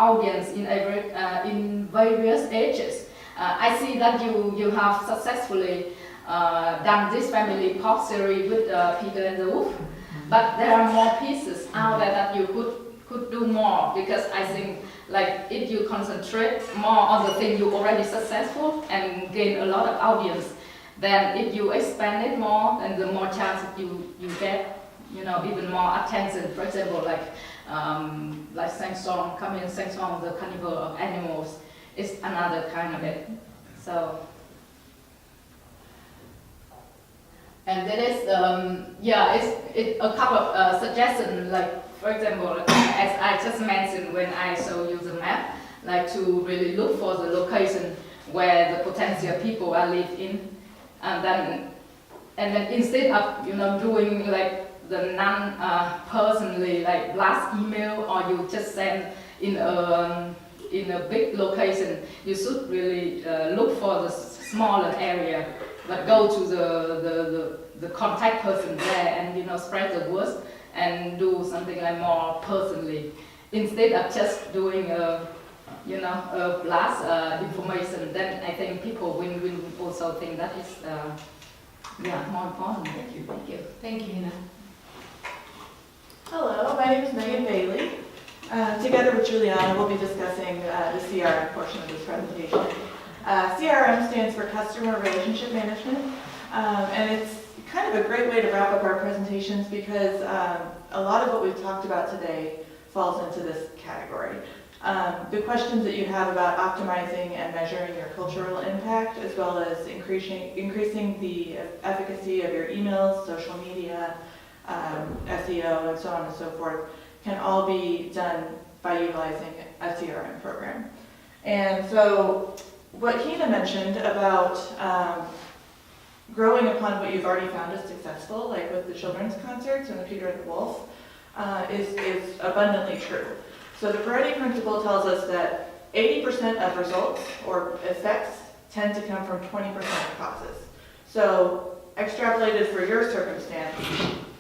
Speaker 8: audience in various ages. I see that you have successfully done this family pop series with Peter and the Wolf, but there are more pieces out there that you could do more, because I think like if you concentrate more on the thing you already successful and gain a lot of audience, then if you expand it more, then the more chances you get, even more attention. For example, like sing song, come in sing song, the carnival of animals is another kind of it. So. And there is, it's a couple of suggestions, like for example, as I just mentioned when I show you the map, like to really look for the location where the potential people are live in, and then instead of doing like the non-personally like blast email, or you just send in a big location, you should really look for the smaller area. But go to the contact person there and spread the word and do something like more personally, instead of just doing a blast information. Then I think people will also think that is more important. Thank you. Thank you.
Speaker 1: Thank you, Hina.
Speaker 9: Hello, my name is Megan Bailey. Together with Julianna, we'll be discussing the CRM portion of this presentation. CRM stands for Customer Relationship Management, and it's kind of a great way to wrap up our presentations, because a lot of what we've talked about today falls into this category. The questions that you have about optimizing and measuring your cultural impact, as well as increasing the efficacy of your emails, social media, SEO, and so on and so forth, can all be done by utilizing a CRM program. And so what Hina mentioned about growing upon what you've already found is successful, like with the children's concerts and the Peter and the Wolf, is abundantly true. So the Peretti principle tells us that 80% of results or effects tend to come from 20% of causes. So extrapolated for your circumstance,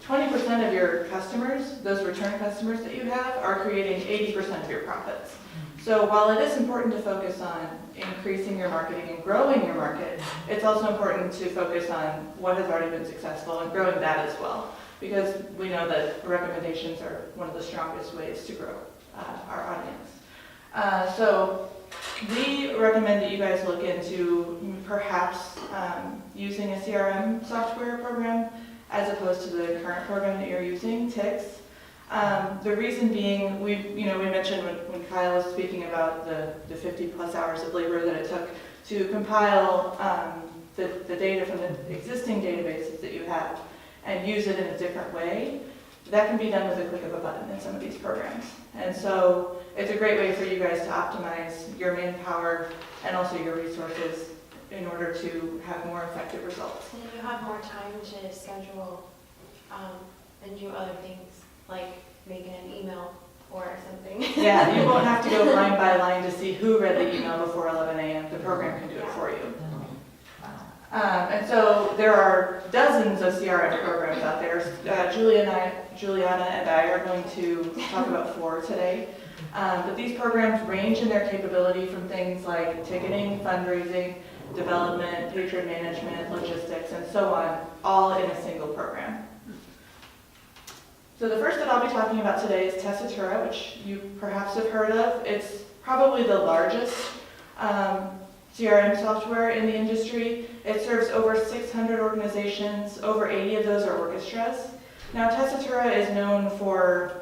Speaker 9: 20% of your customers, those return customers that you have, are creating 80% of your profits. So while it is important to focus on increasing your marketing and growing your market, it's also important to focus on what has already been successful and growing that as well, because we know that recommendations are one of the strongest ways to grow our audience. So we recommend that you guys look into perhaps using a CRM software program as opposed to the current program that you're using, TIX. The reason being, we mentioned when Kyle was speaking about the 50 plus hours of labor that it took to compile the data from the existing databases that you have and use it in a different way. That can be done with a click of a button in some of these programs. And so it's a great way for you guys to optimize your manpower and also your resources in order to have more effective results.
Speaker 10: And you have more time to schedule and do other things, like make an email or something.
Speaker 9: Yeah, you won't have to go line by line to see who read the email before 11 a.m. The program can do it for you. And so there are dozens of CRM programs out there. Julianna and I are going to talk about 4 today. But these programs range in their capability from things like ticketing, fundraising, development, patron management, logistics, and so on, all in a single program. So the first that I'll be talking about today is Tessitura, which you perhaps have heard of. It's probably the largest CRM software in the industry. It serves over 600 organizations, over 80 of those are orchestras. Now Tessitura is known for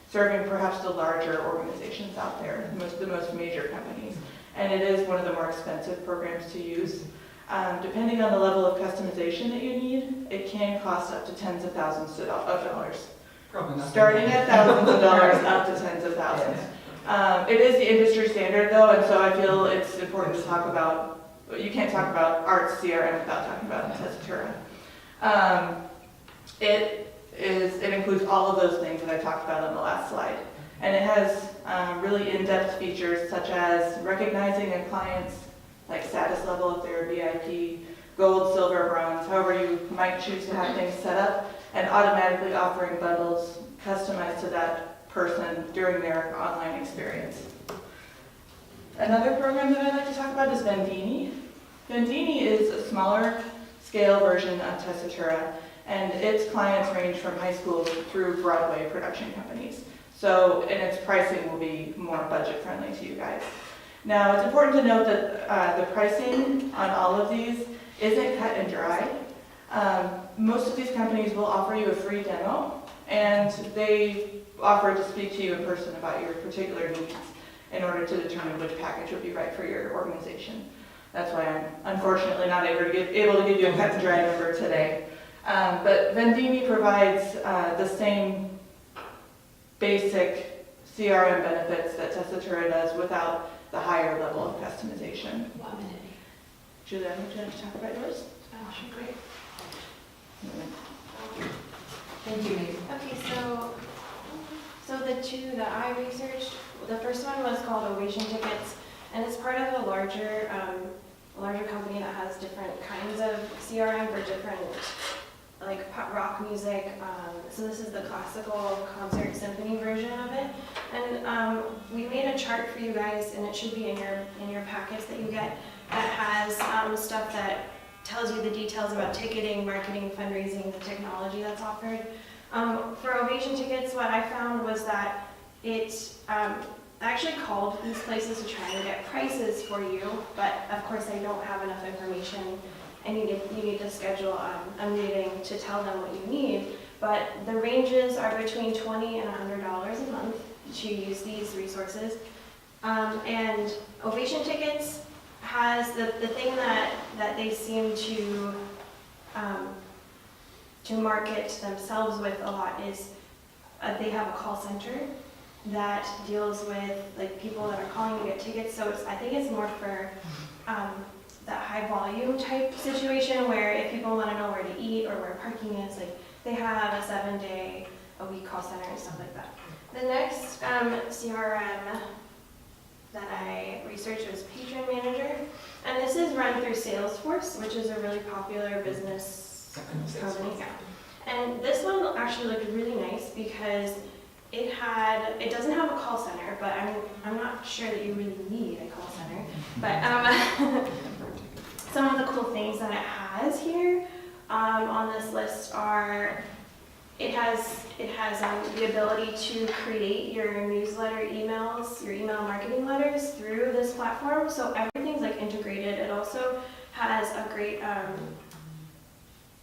Speaker 9: serving perhaps the larger organizations out there, the most major companies. And it is one of the more expensive programs to use. Depending on the level of customization that you need, it can cost up to tens of thousands of dollars.
Speaker 6: Probably not.
Speaker 9: Starting at thousands of dollars up to tens of thousands. It is the industry standard though, and so I feel it's important to talk about, you can't talk about Arts CRM without talking about Tessitura. It includes all of those things that I talked about on the last slide. And it has really in-depth features such as recognizing a client's status level if they're VIP, gold, silver, bronze, however you might choose to have things set up, and automatically offering bundles customized to that person during their online experience. Another program that I'd like to talk about is Vendini. Vendini is a smaller scale version of Tessitura, and its clients range from high schools through Broadway production companies. So, and its pricing will be more budget friendly to you guys. Now, it's important to note that the pricing on all of these isn't cut and dry. Most of these companies will offer you a free demo, and they offer to speak to you in person about your particular needs in order to determine which package would be right for your organization. That's why I'm unfortunately not able to give you a cut and dry number today. But Vendini provides the same basic CRM benefits that Tessitura does without the higher level of customization.
Speaker 10: 1 minute.
Speaker 9: Julianna, would you like to talk about yours?
Speaker 10: Oh, sure, great.
Speaker 1: Thank you, Amy.
Speaker 10: Okay, so the two that I researched, the first one was called Ovation Tickets, and it's part of a larger company that has different kinds of CRM for different, like pop rock music. So this is the classical concert symphony version of it, and we made a chart for you guys, and it should be in your packets that you get, that has stuff that tells you the details about ticketing, marketing, fundraising, the technology that's offered. For Ovation Tickets, what I found was that it actually called these places to try and get prices for you, but of course they don't have enough information, and you need to schedule a meeting to tell them what you need. But the ranges are between $20 and $100 a month to use these resources. And Ovation Tickets has the thing that they seem to market themselves with a lot is they have a call center that deals with people that are calling to get tickets. So I think it's more for that high volume type situation where if people want to know where to eat or where parking is, they have a 7-day-a-week call center and stuff like that. The next CRM that I researched was Patron Manager, and this is run through Salesforce, which is a really popular business company. Yeah. And this one actually looked really nice because it doesn't have a call center, but I'm not sure that you really need a call center. But some of the cool things that it has here on this list are it has the ability to create your newsletter emails, your email marketing letters through this platform. So everything's integrated. It also has a great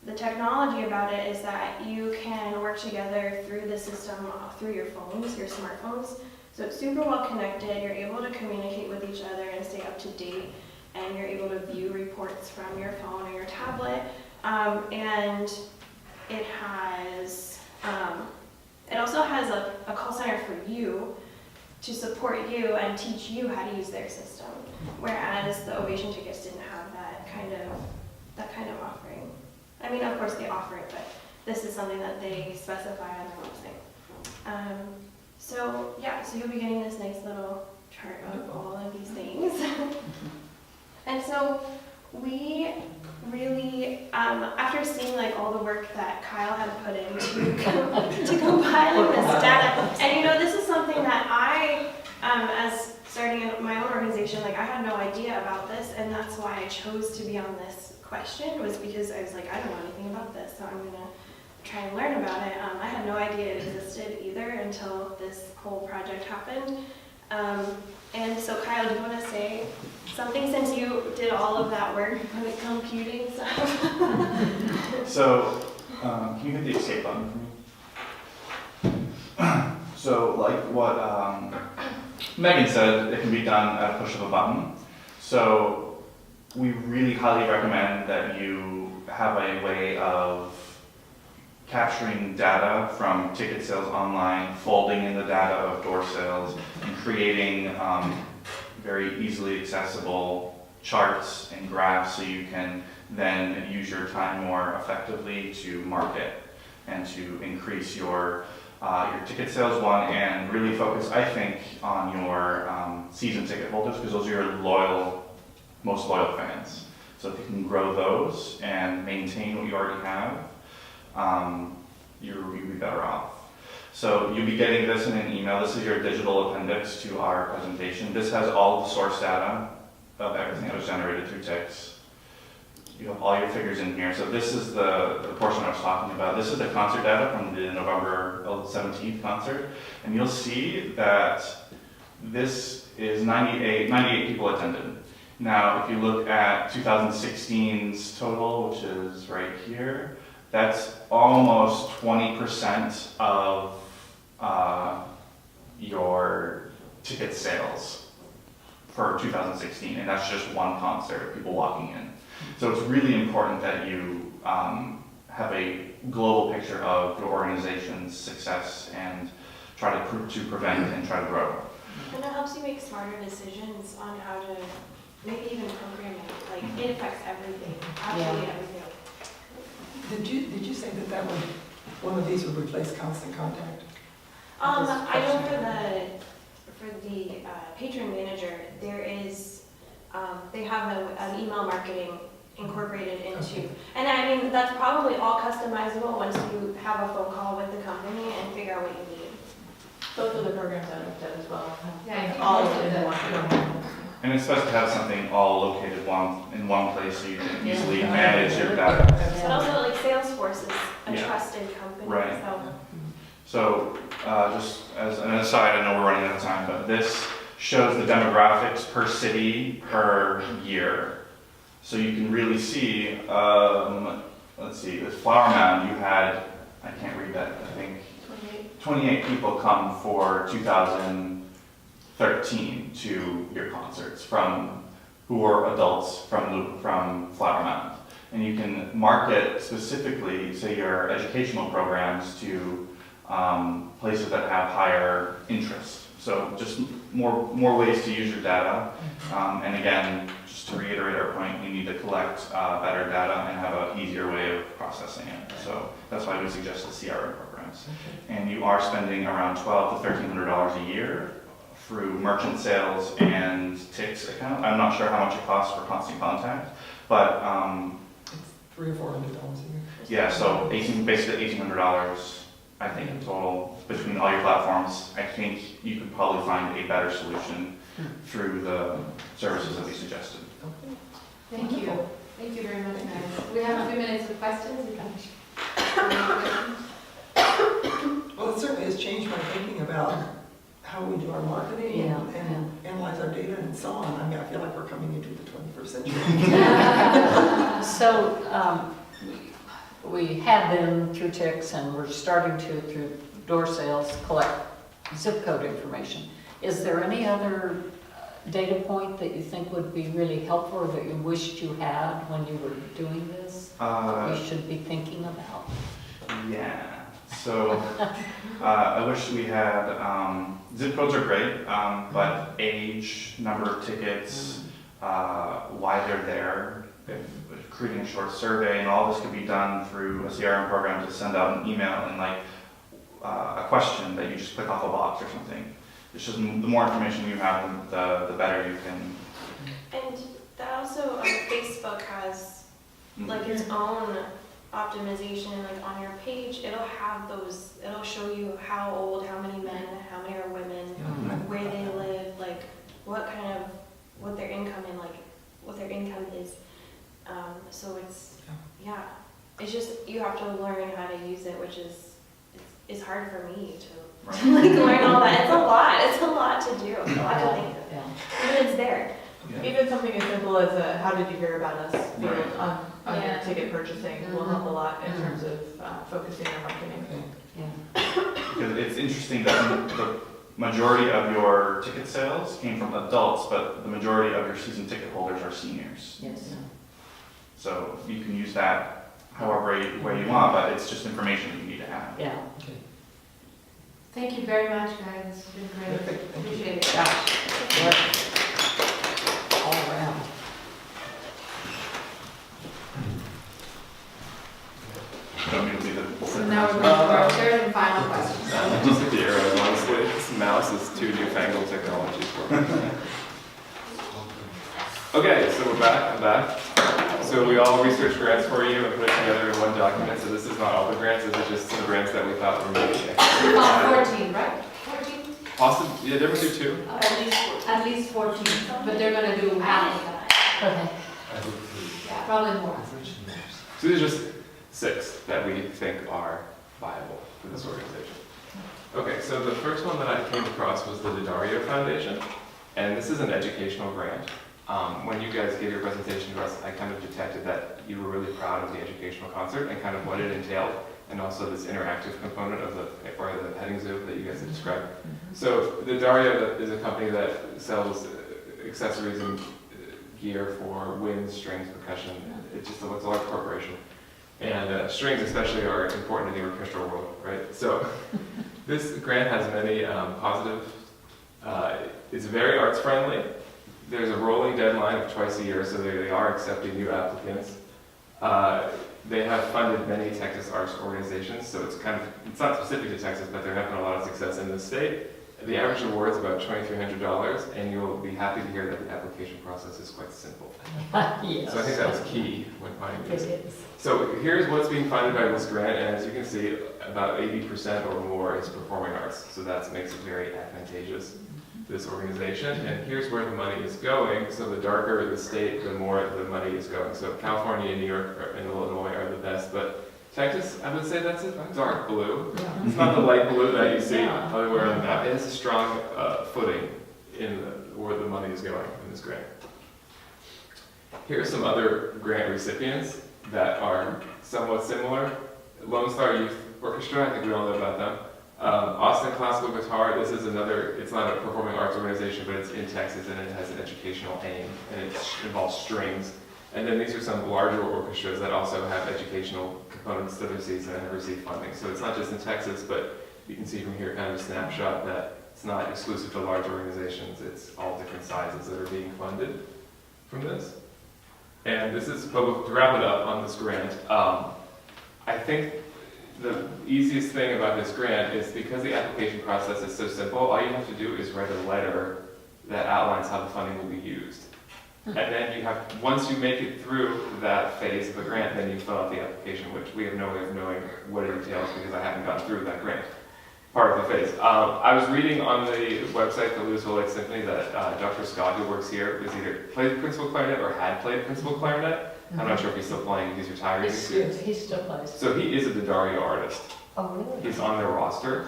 Speaker 10: the technology about it is that you can work together through the system, through your phones, your smartphones. So it's super well connected. You're able to communicate with each other and stay up to date, and you're able to view reports from your phone or your tablet. And it has, it also has a call center for you to support you and teach you how to use their system. Whereas the Ovation Tickets didn't have that kind of offering. I mean, of course they offer it, but this is something that they specify on their website. So you'll be getting this nice little chart of all of these things. And so we really, after seeing all the work that Kyle had put into compiling this data, and this is something that I, as starting my own organization, I had no idea about this, and that's why I chose to be on this question, was because I was I don't know anything about this, so I'm gonna try and learn about it. I had no idea it existed either until this whole project happened. And so Kyle, do you want to say something since you did all of that work on the computing stuff?
Speaker 7: So, can you hit the escape button for me? So, like what Megan said, it can be done at a push of a button. So, we really highly recommend that you have a way of capturing data from ticket sales online, folding in the data of door sales, and creating very easily accessible charts and graphs so you can then use your time more effectively to market and to increase your ticket sales one, and really focus, I think, on your season ticket holders, because those are your most loyal fans. So if you can grow those and maintain what you already have, you'll be better off. So you'll be getting this in an email. This is your digital appendix to our presentation. This has all the source data of everything that was generated through TICS. You have all your figures in here. So this is the portion I was talking about. This is the concert data from the November 17th concert. And you'll see that this is 98 people attended. Now, if you look at 2016's total, which is right here, that's almost 20% of your ticket sales for 2016, and that's just one concert, people walking in. So it's really important that you have a global picture of your organization's success and try to prevent and try to grow.
Speaker 10: And it helps you make smarter decisions on how to, maybe even programming, like it affects everything, absolutely everything.
Speaker 6: Did you say that one of these would replace constant contact?
Speaker 10: I know for the patron manager, there is, they have an email marketing incorporated into,
Speaker 6: Okay.
Speaker 10: and I mean, that's probably all customizable once you have a phone call with the company and figure out what you need.
Speaker 9: Both of the programs I looked at as well.
Speaker 1: Yeah, I think
Speaker 9: All
Speaker 1: most
Speaker 9: of
Speaker 1: of
Speaker 9: them.
Speaker 1: them.
Speaker 7: And it's best to have something all located in one place so you can easily manage your data.
Speaker 10: But also, like Salesforce is a
Speaker 7: Yeah.
Speaker 10: trusted company,
Speaker 7: Right.
Speaker 10: so.
Speaker 7: So, just as an aside, I know we're running out of time, but this shows the demographics per city per year. So you can really see, let's see, this Flower Mound, you had, I can't read that, I think 28 people come for 2013 to your concerts who were adults from Flower Mound. And you can market specifically, say, your educational programs to places that have higher interest. So just more ways to use your data. And again, just to reiterate our point, you need to collect better data and have an easier way of processing it. So that's why we suggest the CRM programs. And you are spending around $1,200 to $1,300 a year through merchant sales and TICS account. I'm not sure how much it costs for constant contact, but
Speaker 6: It's $300 or $400 a year.
Speaker 7: yeah, so basically $1,800, I think, in total between all your platforms. I think you could probably find a better solution through the services that we suggested.
Speaker 1: Thank you. Thank you very much, guys. We have a few minutes of questions.
Speaker 6: Well, it certainly has changed my thinking about how we do our marketing
Speaker 4: Yeah,
Speaker 6: and analyze our data and so on. I mean, I feel like we're coming into the 21st century.
Speaker 4: So, we have been through TICS and we're starting to, through door sales, collect zip code information. Is there any other data point that you think would be really helpful or that you wished you had when you were doing this? You should be thinking about?
Speaker 7: Yeah, so I wish we had, zip codes are great, but age, number of tickets, why they're there, if creating a short survey, and all this could be done through a CRM program to send out an email and like a question that you just click off a box or something. It's just the more information you have, the better you can.
Speaker 10: And that also, Facebook has like its own optimization, like on your page, it'll have those, it'll show you how old, how many men, how many are women, where they live, like what their income is. So it's, yeah, it's just, you have to learn how to use it which is hard for me to like learn all that. It's a lot. It's a lot to do. It's a lot to think of.
Speaker 4: Yeah.
Speaker 10: But it's there.
Speaker 9: Even something as simple as a "How did you hear about us?" field
Speaker 7: Right.
Speaker 9: on your
Speaker 8: Yeah.
Speaker 9: ticket purchasing will help a lot in terms of focusing your marketing.
Speaker 7: Because it's interesting that the majority of your ticket sales came from adults, but the majority of your season ticket holders are seniors.
Speaker 4: Yes.
Speaker 7: So you can use that however way you want, but it's just information you need to have.
Speaker 4: Yeah.
Speaker 1: Thank you very much, guys. It's been great.
Speaker 6: Perfect. Thank you.
Speaker 1: Appreciate it.
Speaker 4: Work. All around.
Speaker 7: Don't need to be the.
Speaker 1: So now we're going to our third and final question.
Speaker 2: Just at the arrows, honestly, this mouse is too newfangled technology for me. Okay, so we're back. I'm back. So we all researched grants for you and put it together in one document. So this is not all the grants. This is just some grants that we thought were maybe
Speaker 1: We found 14, right? 14?
Speaker 2: possible. Yeah, there were two.
Speaker 1: At least 14, but they're going to do half of that.
Speaker 4: Okay.
Speaker 1: Yeah, probably more.
Speaker 2: So these are just 6 that we think are viable for this organization. Okay, so the first one that I came across was the Daddario Foundation, and this is an educational grant. When you guys gave your presentation to us, I kind of detected that you were really proud of the educational concert and kind of what it entailed, and also this interactive component of the petting zoo that you guys had described. So the Daddario is a company that sells accessories and gear for wind, strings, percussion. It's a large corporation. And strings especially are important in the orchestral world, right? So this grant has many positive, it's very arts friendly. There's a rolling deadline of twice a year, so they are accepting new applicants. They have funded many Texas arts organizations, so it's not specific to Texas, but they're having a lot of success in the state. The average award is about $2,300, and you'll be happy to hear that the application process is quite simple.
Speaker 4: Yes.
Speaker 2: So I think that was key when finding
Speaker 4: It
Speaker 2: this.
Speaker 4: is.
Speaker 2: So here's what's being funded by this grant, and as you can see, about 80% or more is performing arts. So that makes it very advantageous to this organization. And here's where the money is going. So the darker the state, the more the money is going. So California and New York and Illinois are the best, but Texas, I would say that's a dark blue. It's not the light blue that you see everywhere on the map. It has a strong footing in where the money is going in this grant. Here are some other grant recipients that are somewhat similar. Lone Star Youth Orchestra, I think we all know about them. Austin Classical Guitar, this is another, it's not a performing arts organization, but it's in Texas and it has an educational aim and it involves strings. And then these are some larger orchestras that also have educational components to their season and have received funding. So it's not just in Texas, but you can see from here kind of a snapshot that it's not exclusive to large organizations, it's all different sizes that are being funded from this. And this is, to wrap it up on this grant, I think the easiest thing about this grant is because the application process is so simple, all you have to do is write a letter that outlines how the funding will be used. And then you have, once you make it through that phase of the grant, then you fill out the application, which we have no way of knowing what it entails because I haven't gotten through that grant part of the phase. I was reading on the website, the Lewisville Symphony, that Dr. Scott, who works here, was either played principal clarinet or had played principal clarinet. I'm not sure if he's still playing, he's retired.
Speaker 4: He still plays.
Speaker 2: So he is a Daddario artist.
Speaker 4: Oh, really?
Speaker 2: He's on their roster.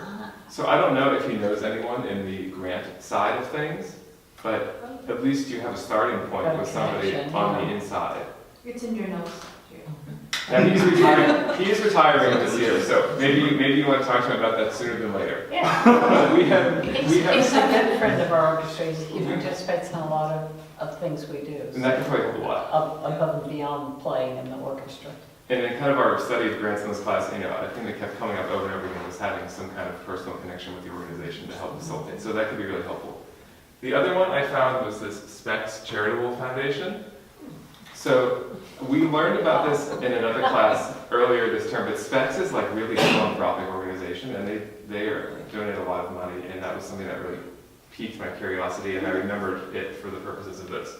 Speaker 2: So I don't know if he knows anyone in the grant side of things, but at least you have a starting point with somebody on the inside.
Speaker 1: It's in your notes.
Speaker 2: And he's retiring. He is retiring this year, so maybe you want to talk to him about that sooner than later.
Speaker 4: Yeah.
Speaker 2: we have.
Speaker 4: He's a good friend of our orchestra. He participates in a lot of things we do.
Speaker 2: And that can play a lot.
Speaker 4: Above and beyond playing in the orchestra.
Speaker 2: And in kind of our study of grants in this class, a thing that kept coming up over and over again was having some kind of personal connection with the organization to help facilitate. So that could be really helpful. The other one I found was this SPECS Charitable Foundation. So we learned about this in another class earlier this term, but SPECS is like really a philanthropic organization, and they donate a lot of money, and that was something that really piqued my curiosity, and I remembered it for the purposes of this.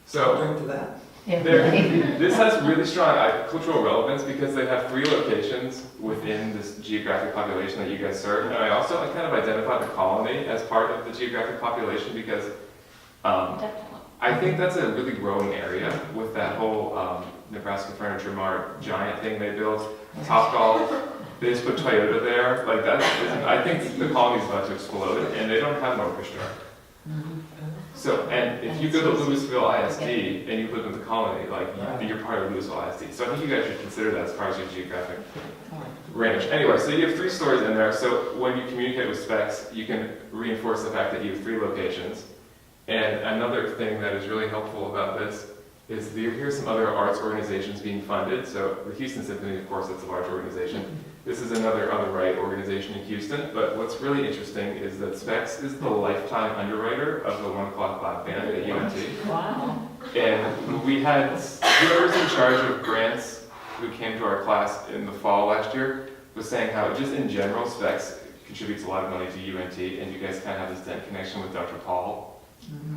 Speaker 2: So
Speaker 6: Going to that.
Speaker 2: this has really strong cultural relevance because they have 3 locations within this geographic population that you guys serve, and I also kind of identified the colony as part of the geographic population because I think that's a really growing area with that whole Nebraska Furniture Mart giant thing they built, Topgolf. They just put Toyota there, like that. I think the colony's about to explode, and they don't have an orchestra. So, and if you go to Lewisville ISD and you live in the colony, like you're part of Lewisville ISD. So I think you guys should consider that as part of your geographic range. Anyway, so you have 3 stories in there. So when you communicate with specs, you can reinforce the fact that you have 3 locations. And another thing that is really helpful about this is here's some other arts organizations being funded. So the Houston Symphony, of course, it's a large organization. This is another on the right organization in Houston. But what's really interesting is that Specs is the lifetime underwriter of the 1 O'Clock Black Band at UNT.
Speaker 4: Wow.
Speaker 2: And we had whoever's in charge of grants who came to our class in the fall last year was saying how just in general Specs contributes a lot of money to UNT, and you guys kind of have this dense connection with Dr. Paul.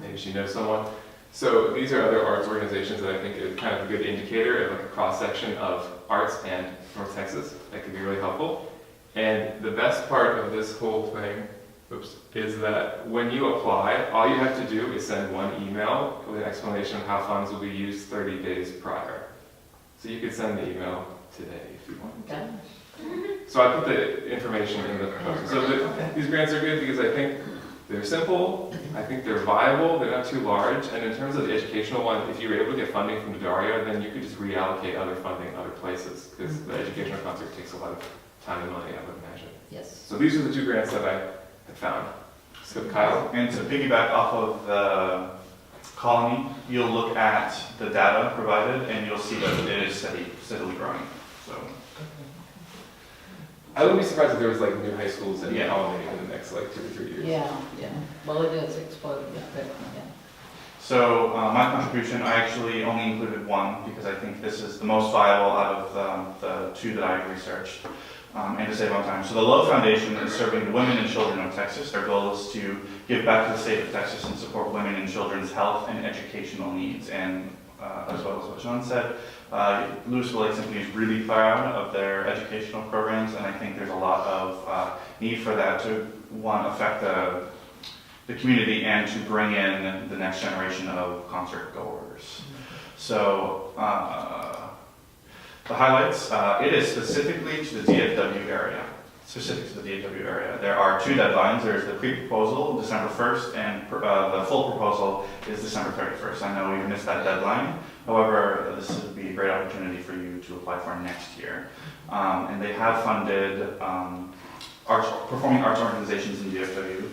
Speaker 2: Maybe she knows someone. So these are other arts organizations that I think is kind of a good indicator of like a cross-section of arts and North Texas that could be really helpful. And the best part of this whole thing is that when you apply, all you have to do is send 1 email with an explanation of how funds will be used 30 days prior. So you could send the email today if you want.
Speaker 4: Okay.
Speaker 2: So I put the information in the proposal. So these grants are good because I think they're simple, I think they're viable, they're not too large, and in terms of the educational one, if you were able to get funding from Daria, then you could just reallocate other funding other places, because the educational concert takes a lot of time and money, I would imagine.
Speaker 4: Yes.
Speaker 2: So these are the 2 grants that I had found. So Kyle?
Speaker 7: And to piggyback off of the colony, you'll look at the data provided and you'll see that it is steadily growing. So
Speaker 2: I wouldn't be surprised if there was like new high schools in the
Speaker 7: Yeah.
Speaker 2: colony in the next like 2 or 3 years.
Speaker 4: Yeah, yeah. Well, it is exploding, but yeah.
Speaker 7: So my contribution, I actually only included 1 because I think this is the most viable out of the 2 that I researched, and to save on time. So the Lowe Foundation is serving the women and children of Texas. Their goal is to give back to the state of Texas and support women and children's health and educational needs. And as well as what Sean said, Lewisville Lake Symphony is really proud of their educational programs, and I think there's a lot of need for that to, one, affect the community and to bring in the next generation of concert goers. So the highlights, it is specifically to the DFW area. Specific to the DFW area. There are 2 deadlines. There's the pre-proposal, December 1st, and the full proposal is December 31st. I know we missed that deadline. However, this would be a great opportunity for you to apply for next year. And they have funded performing arts organizations in DFW.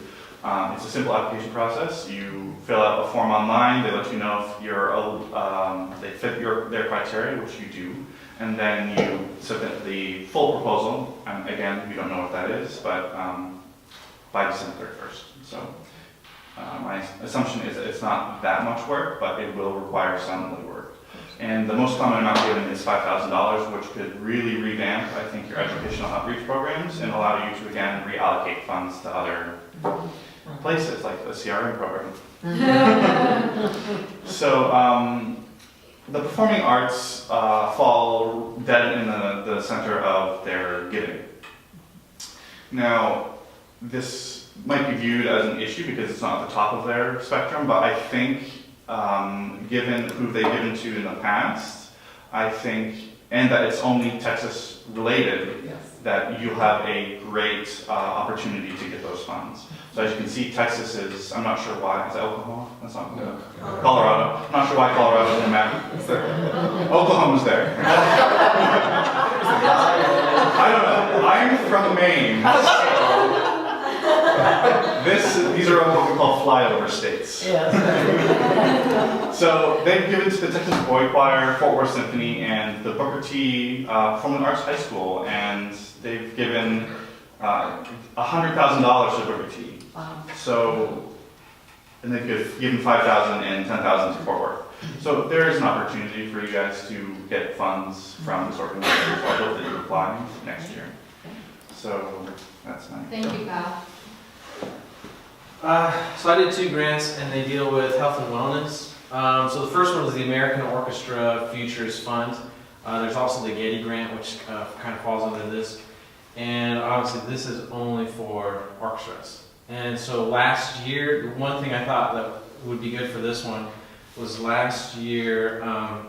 Speaker 7: It's a simple application process. You fill out a form online. They let you know if they fit their criteria, which you do. And then you submit the full proposal, and again, we don't know what that is, but by December 31st. So my assumption is that it's not that much work, but it will require some legwork. And the most common amount given is $5,000, which could really revamp, I think, your educational outreach programs and allow you to, again, reallocate funds to other places, like the CRM program. So, the performing arts fall dead in the center of their giving. Now, this might be viewed as an issue because it's not at the top of their spectrum, but I think given who they've given to in the past, I think, and that it's only Texas related,
Speaker 6: Yes.
Speaker 7: that you'll have a great opportunity to get those funds. So as you can see, Texas is, I'm not sure why, is that Oklahoma? That's not Colorado. I'm not sure why Colorado's in the map. It's there. Oklahoma's there. I don't know. I'm from Maine. So these are what we call flyover states.
Speaker 4: Yes.
Speaker 7: So they've given to the Texas Boy Choir, Fort Worth Symphony, and the Booker T. Performing Arts High School, and they've given $100,000 to Booker T.
Speaker 4: Wow.
Speaker 7: So, and they've given $5,000 and $10,000 to Fort Worth. So there is an opportunity for you guys to get funds from this organization. So I hope that you apply next year. So that's my.
Speaker 1: Thank you, Kyle.
Speaker 3: So I did 2 grants, and they deal with health and wellness. So the first one was the American Orchestra Futures Fund. There's also the Getty Grant, which kind of falls under this. And obviously, this is only for orchestras. And so last year, the one thing I thought that would be good for this one was last year, I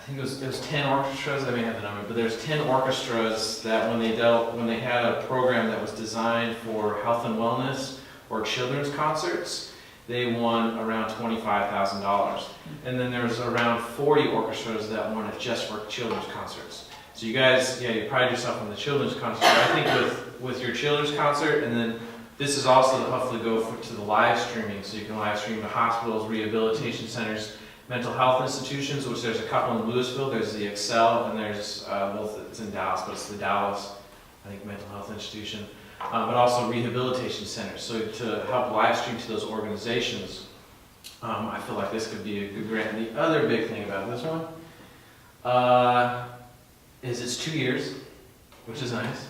Speaker 3: I think it was 10 orchestras, I may have the number, but there's 10 orchestras that when they had a program that was designed for health and wellness or children's concerts, they won around $25,000. And then there's around 40 orchestras that won it just for children's concerts. So you guys, yeah, you pride yourself on the children's concert. I think with your children's concert, and then this is also to hopefully go to the live streaming, so you can live stream to hospitals, rehabilitation centers, mental health institutions, which there's a couple in Lewisville. There's the Excel, and there's both, it's in Dallas, but it's the Dallas, I think, mental health institution, but also rehabilitation centers. So to help live stream to those organizations, I feel like this could be a good grant. And the other big thing about this one is it's 2 years, which is nice.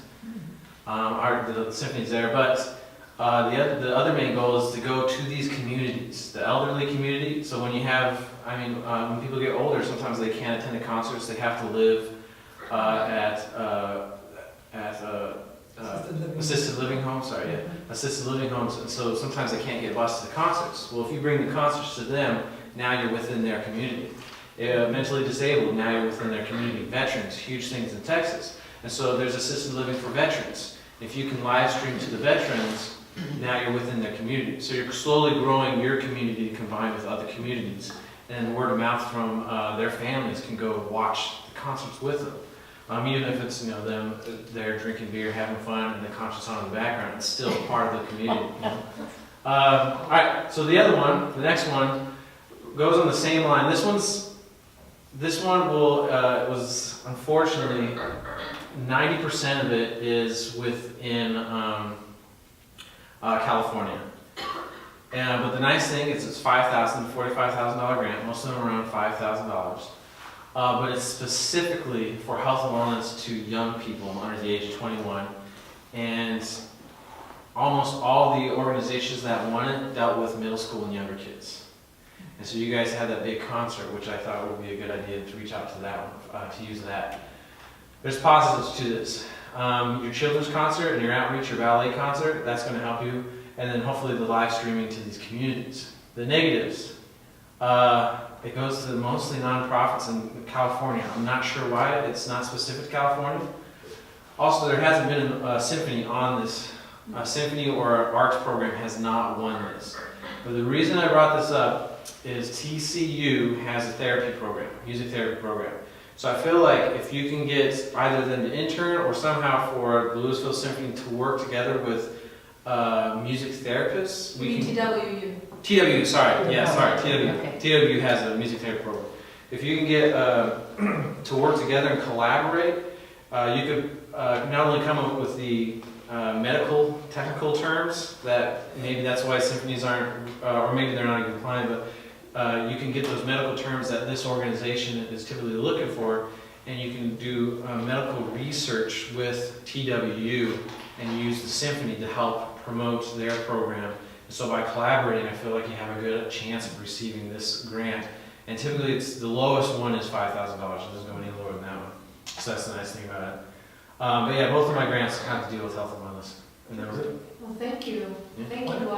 Speaker 3: The Symphony's there, but the other main goal is to go to these communities, the elderly community. So when you have, when people get older, sometimes they can't attend the concerts. They have to live at assisted living homes. Assisted living homes, and so sometimes they can't get bused to the concerts. Well, if you bring the concerts to them, now you're within their community. Mentally disabled, now you're within their community. Veterans, huge things in Texas, and so there's assisted living for veterans. If you can live stream to the veterans, now you're within their community. So you're slowly growing your community combined with other communities, and word of mouth from their families can go watch the concerts with them. Even if it's them there drinking beer, having fun, and the concerts on in the background, it's still part of the community. All right. So the other one, the next one, goes on the same line. This one was unfortunately 90% of it is within California. But the nice thing is it's $5,000 to $45,000 grant, most of them around $5,000. But it's specifically for health and wellness to young people under the age of 21. And almost all the organizations that won it dealt with middle school and younger kids. And so you guys had that big concert, which I thought would be a good idea to reach out to that one, to use that. There's positives to this. Your children's concert and your outreach, your ballet concert, that's going to help you. And then hopefully the live streaming to these communities. The negatives, it goes to mostly nonprofits in California. I'm not sure why, it's not specific to California. Also, there hasn't been a symphony on this. A symphony or an arts program has not won this. But the reason I brought this up is TCU has a therapy program, music therapy program. So I feel like if you can get either then the intern or somehow for the Lewisville Symphony to work together with music therapists,
Speaker 1: TWU.
Speaker 3: TWU, sorry, yeah, sorry, TWU.
Speaker 4: Okay.
Speaker 3: TWU has a music therapy program. If you can get to work together and collaborate, you could not only come up with the medical, technical terms that maybe that's why symphonies aren't, or maybe they're not even applying, but you can get those medical terms that this organization is typically looking for, and you can do medical research with TWU and use the symphony to help promote their program. And so by collaborating, I feel like you have a good chance of receiving this grant. And typically, it's the lowest one is $5,000. It doesn't go any lower than that one. So that's the nice thing about it. But yeah, both of my grants have to deal with health and wellness. And that was it.
Speaker 1: Well, thank you.
Speaker 3: Yeah.
Speaker 1: Thank you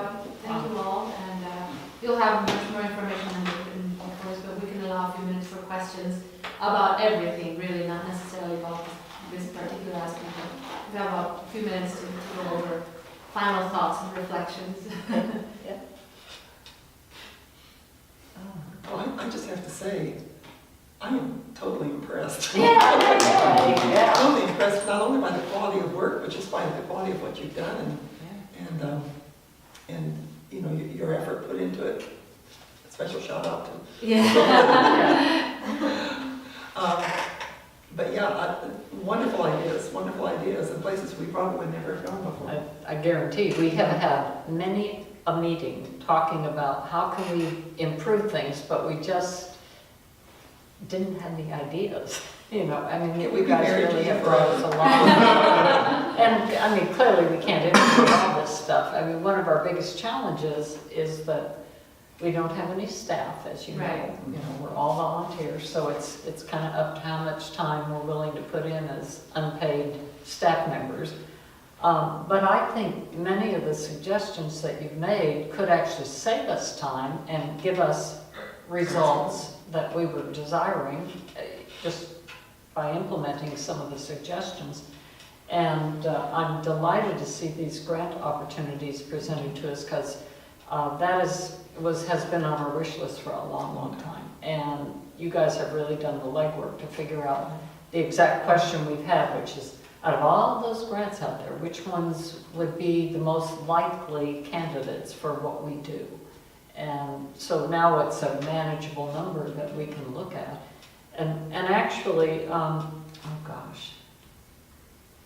Speaker 1: all. And you'll have much more information in course, but we can allow a few minutes for questions about everything, really, not necessarily about this particular aspect. We have a few minutes to go over final thoughts and reflections.
Speaker 6: Well, I just have to say, I am totally impressed. Totally impressed, not only by the quality of work, but just by the quality of what you've done and your effort put into it. A special shout out to.
Speaker 1: Yeah.
Speaker 6: But yeah, wonderful ideas, and places we probably would never have gone before.
Speaker 4: I guarantee we have had many a meeting talking about how can we improve things, but we just didn't have the ideas. You guys really have brought us along. And clearly we can't implement all this stuff. One of our biggest challenges is that we don't have any staff, as you know.
Speaker 1: Right.
Speaker 4: We're all volunteers, so it's kind of up to how much time we're willing to put in as unpaid staff members. But I think many of the suggestions that you've made could actually save us time and give us results that we were desiring. just by implementing some of the suggestions. And I'm delighted to see these grant opportunities presented to us, because that has been on our wish list for a long, long time. And you guys have really done the legwork to figure out the exact question we've had, which is, out of all those grants out there, which ones would be the most likely candidates for what we do? And so now it's a manageable number that we can look at. And actually, oh gosh,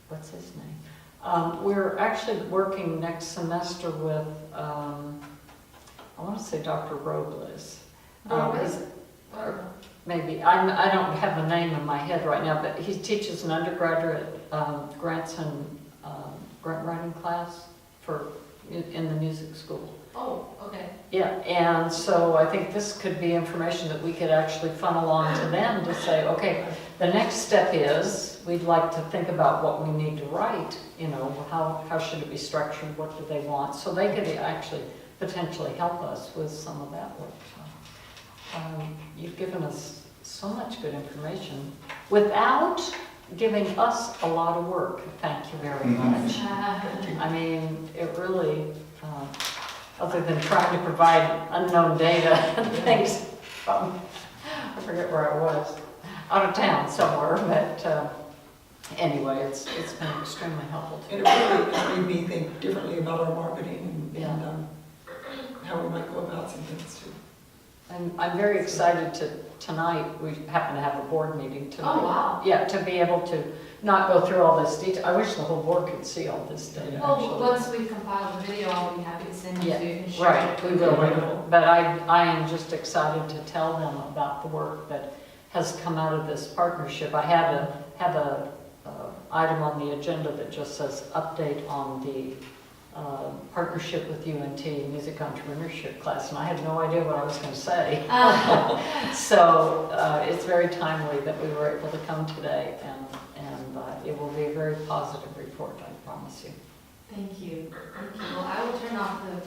Speaker 4: what's his name? We're actually working next semester with, I want to say Dr. Robles. Or maybe, I don't have the name in my head right now, but he teaches an undergraduate grants and grant writing class in the music school.
Speaker 1: Oh, okay.
Speaker 4: Yeah, and so I think this could be information that we could actually funnel on to them to say, okay, the next step is, we'd like to think about what we need to write, you know, how should it be structured, what do they want, so they could actually potentially help us with some of that work. So, you've given us so much good information without giving us a lot of work. Thank you very much. I mean, it really, other than trying to provide unknown data and things from, I forget where I was, out of town somewhere, but anyway, it's been extremely helpful to
Speaker 6: And
Speaker 4: me.
Speaker 6: it really has made me think differently about our marketing and how we might go about some things too.
Speaker 4: I'm very excited tonight, we happen to have a board meeting tonight.
Speaker 1: Oh, wow.
Speaker 4: Yeah, to be able to not go through all this detail. I wish the whole board could see all this data,
Speaker 1: Well,
Speaker 4: actually.
Speaker 1: once we compile the video, I'll be happy to send you
Speaker 4: Yeah,
Speaker 1: so you can share
Speaker 4: right,
Speaker 1: it.
Speaker 4: we will. But I am just excited to tell them about the work that has come out of this partnership. I have a item on the agenda that just says update on the partnership with UNT Music Entrepreneurship class, and I had no idea what I was going to say. So it's very timely that we were able to come today, and it will be a very positive report, I promise you.
Speaker 1: Thank you. Thank you. Well, I will turn off the